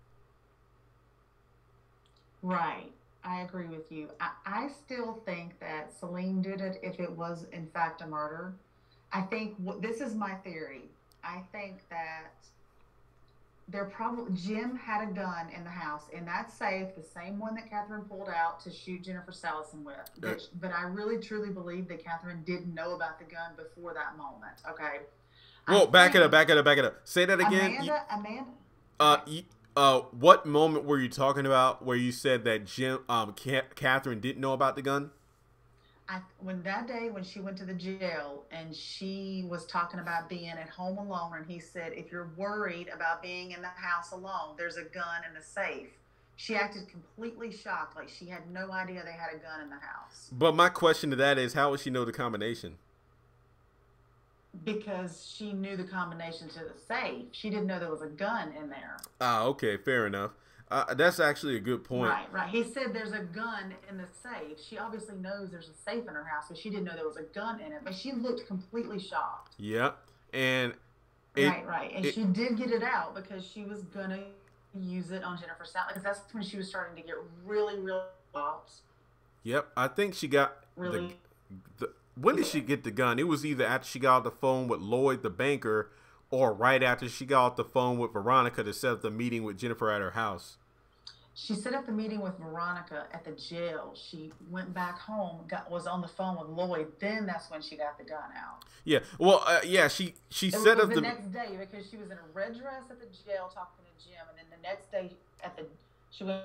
Speaker 2: Right. I agree with you. I still think that Celine did it if it was in fact a murder. I think this is my theory. I think that Jim had a gun in the house in that safe, the same one that Catherine pulled out to shoot Jennifer Salison with. But I really truly believe that Catherine didn't know about the gun before that moment. Okay.
Speaker 1: Well, back it up. Say that again.
Speaker 2: Amanda.
Speaker 1: What moment were you talking about where you said that Catherine didn't know about the gun?
Speaker 2: When she went to the jail and she was talking about being at home alone, and he said, if you're worried about being in the house alone, there's a gun in the safe. She acted completely shocked, like she had no idea they had a gun in the house.
Speaker 1: But my question to that is, how would she know the combination?
Speaker 2: Because she knew the combination to the safe. She didn't know there was a gun in there.
Speaker 1: Okay, fair enough. That's actually a good point.
Speaker 2: Right. He said there's a gun in the safe. She obviously knows there's a safe in her house, but she didn't know there was a gun in it. But she looked completely shocked.
Speaker 1: Yep. And
Speaker 2: right. And she did get it out because she was gonna use it on Jennifer Salison, because that's when she was starting to get really, really hot.
Speaker 1: Yep. I think she got
Speaker 2: really.
Speaker 1: When did she get the gun? It was either after she got off the phone with Lloyd, the banker, or right after she got off the phone with Veronica to set up the meeting with Jennifer at her house.
Speaker 2: She set up the meeting with Veronica at the jail. She went back home, was on the phone with Lloyd. Then that's when she got the gun out.
Speaker 1: Yeah. Well, she set up
Speaker 2: the next day, because she was in a red dress at the jail talking to Jim, and then the next day she went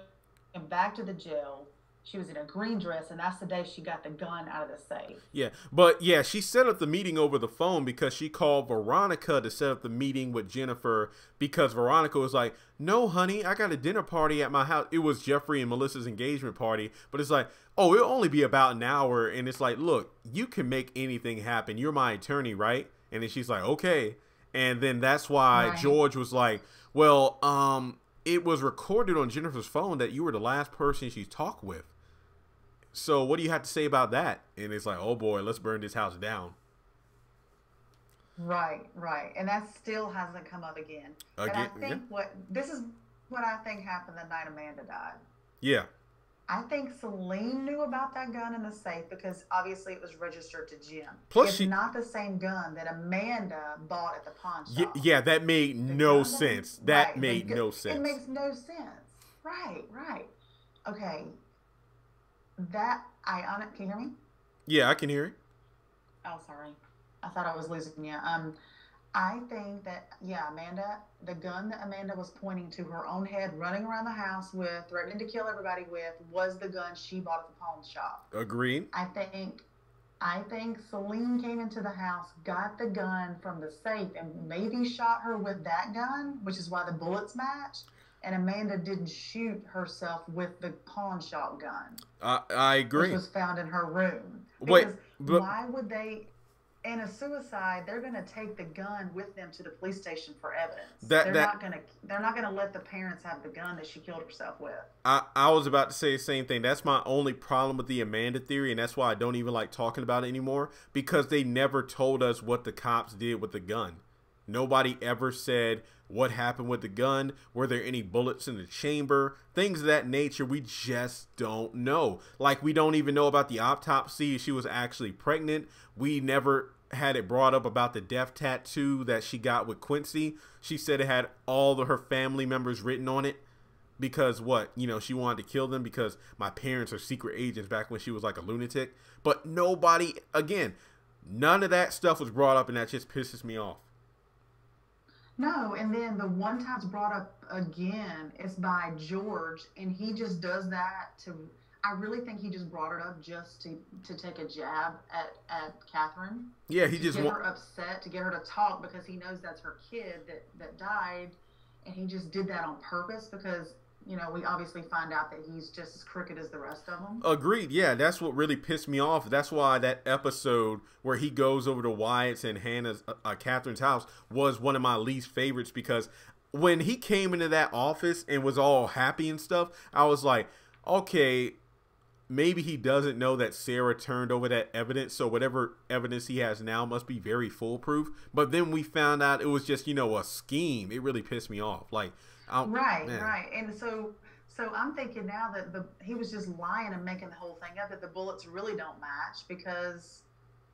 Speaker 2: back to the jail. She was in a green dress, and that's the day she got the gun out of the safe.
Speaker 1: Yeah, but yeah, she set up the meeting over the phone because she called Veronica to set up the meeting with Jennifer, because Veronica was like, no, honey, I got a dinner party at my house. It was Jeffrey and Melissa's engagement party, but it's like, oh, it'll only be about an hour. And it's like, look, you can make anything happen. You're my attorney, right? And then she's like, okay. And then that's why George was like, well, it was recorded on Jennifer's phone that you were the last person she talked with. So what do you have to say about that? And it's like, oh boy, let's burn this house down.
Speaker 2: Right. And that still hasn't come up again. And I think this is what I think happened the night Amanda died.
Speaker 1: Yeah.
Speaker 2: I think Celine knew about that gun in the safe because obviously it was registered to Jim.
Speaker 1: Plus,
Speaker 2: it's not the same gun that Amanda bought at the pawn shop.
Speaker 1: Yeah, that made no sense. That made no sense.
Speaker 2: It makes no sense. Right. Okay. Can you hear me?
Speaker 1: Yeah, I can hear you.
Speaker 2: Oh, sorry. I thought I was losing you. I think that, Amanda, the gun that Amanda was pointing to her own head, running around the house with, threatening to kill everybody with, was the gun she bought at the pawn shop.
Speaker 1: Agreed.
Speaker 2: I think Celine came into the house, got the gun from the safe, and maybe shot her with that gun, which is why the bullets matched. And Amanda didn't shoot herself with the pawn shop gun.
Speaker 1: I agree.
Speaker 2: Which was found in her room.
Speaker 1: Why
Speaker 2: would they? in a suicide, they're going to take the gun with them to the police station for evidence.
Speaker 1: That
Speaker 2: They're
Speaker 1: that
Speaker 2: not going to they're not going to let the parents have the gun that she killed herself with.
Speaker 1: I was about to say the same thing. That's my only problem with the Amanda theory, and that's why I don't even like talking about it anymore, because they never told us what the cops did with the gun. Nobody ever said what happened with the gun. Were there any bullets in the chamber? Things of that nature. We just don't know. Like, we don't even know about the autopsy. If she was actually pregnant. We never had it brought up about the death tattoo that she got with Quincy. She said it had all of her family members written on it. Because what? You know, she wanted to kill them because my parents are secret agents back when she was like a lunatic. But nobody, again, none of that stuff was brought up, and that just pisses me off.
Speaker 2: No, and then the one time it's brought up again is by George, and he just does that to. I really think he just brought it up just to take a jab at Catherine,
Speaker 1: Yeah, he
Speaker 2: to
Speaker 1: just
Speaker 2: get
Speaker 1: want.
Speaker 2: her upset, to get her to talk because he knows that's her kid that died, and he just did that on purpose because we obviously find out that he's just as crooked as the rest of them.
Speaker 1: Agreed. Yeah, that's what really pissed me off. That's why that episode where he goes over to Wyatt's and Hannah's, Catherine's house, was one of my least favorites, because when he came into that office and was all happy and stuff, I was like, okay, maybe he doesn't know that Sarah turned over that evidence, so whatever evidence he has now must be very foolproof. But then we found out it was just, a scheme. It really pissed me off. Like,
Speaker 2: Right,
Speaker 1: man.
Speaker 2: right. And so I'm thinking now that he was just lying and making the whole thing up, that the bullets really don't match because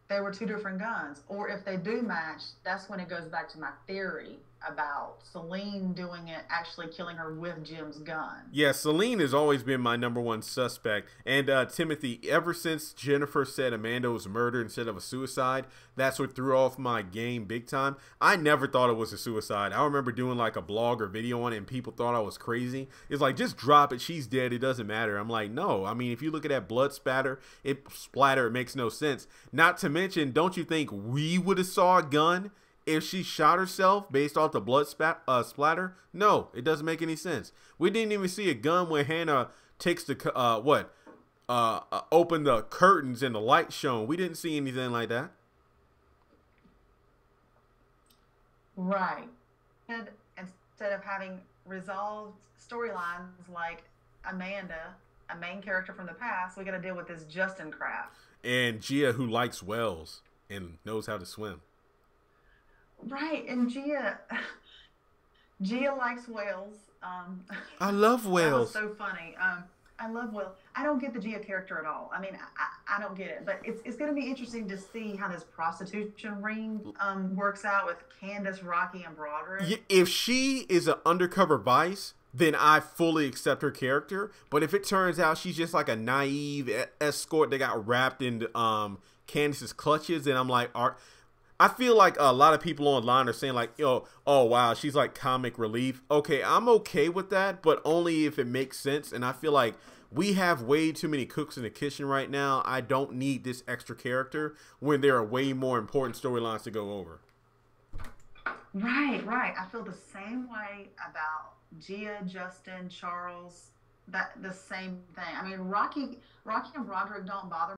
Speaker 2: they were two different guns. Or if they do match, that's when it goes back to my theory about Celine doing it, actually killing her with Jim's gun.
Speaker 1: Yeah, Celine has always been my number one suspect. And Timothy, ever since Jennifer said Amanda was murdered instead of a suicide, that's what threw off my game big time. I never thought it was a suicide. I remember doing like a blog or video on it, and people thought I was crazy. It's like, just drop it. She's dead. It doesn't matter. I'm like, no. I mean, if you look at that blood splatter, it makes no sense. Not to mention, don't you think we would have saw a gun if she shot herself based off the splatter? No, it doesn't make any sense. We didn't even see a gun when Hannah takes the open the curtains and the light shone. We didn't see anything like that.
Speaker 2: Right. And instead of having resolved storylines like Amanda, a main character from the past, we got to deal with this Justin crap.
Speaker 1: And Gia, who likes wells and knows how to swim.
Speaker 2: Right, and Gia likes whales.
Speaker 1: I love
Speaker 2: That was
Speaker 1: whales.
Speaker 2: so funny. I love Will. I don't get the Gia character at all. I mean, I don't get it. But it's going to be interesting to see how this prostitution ring works out with Candace, Rocky, and Broderick.
Speaker 1: If she is an undercover vice, then I fully accept her character. But if it turns out she's just like a naive escort that got wrapped in Candace's clutches, then I'm like, I feel like a lot of people online are saying like, yo, oh wow, she's like comic relief. Okay, I'm okay with that, but only if it makes sense. And I feel like we have way too many cooks in the kitchen right now. I don't need this extra character when there are way more important storylines to go over.
Speaker 2: Right, right. I feel the same way about Gia, Justin, Charles. That the same thing. I mean, Rocky and Broderick don't bother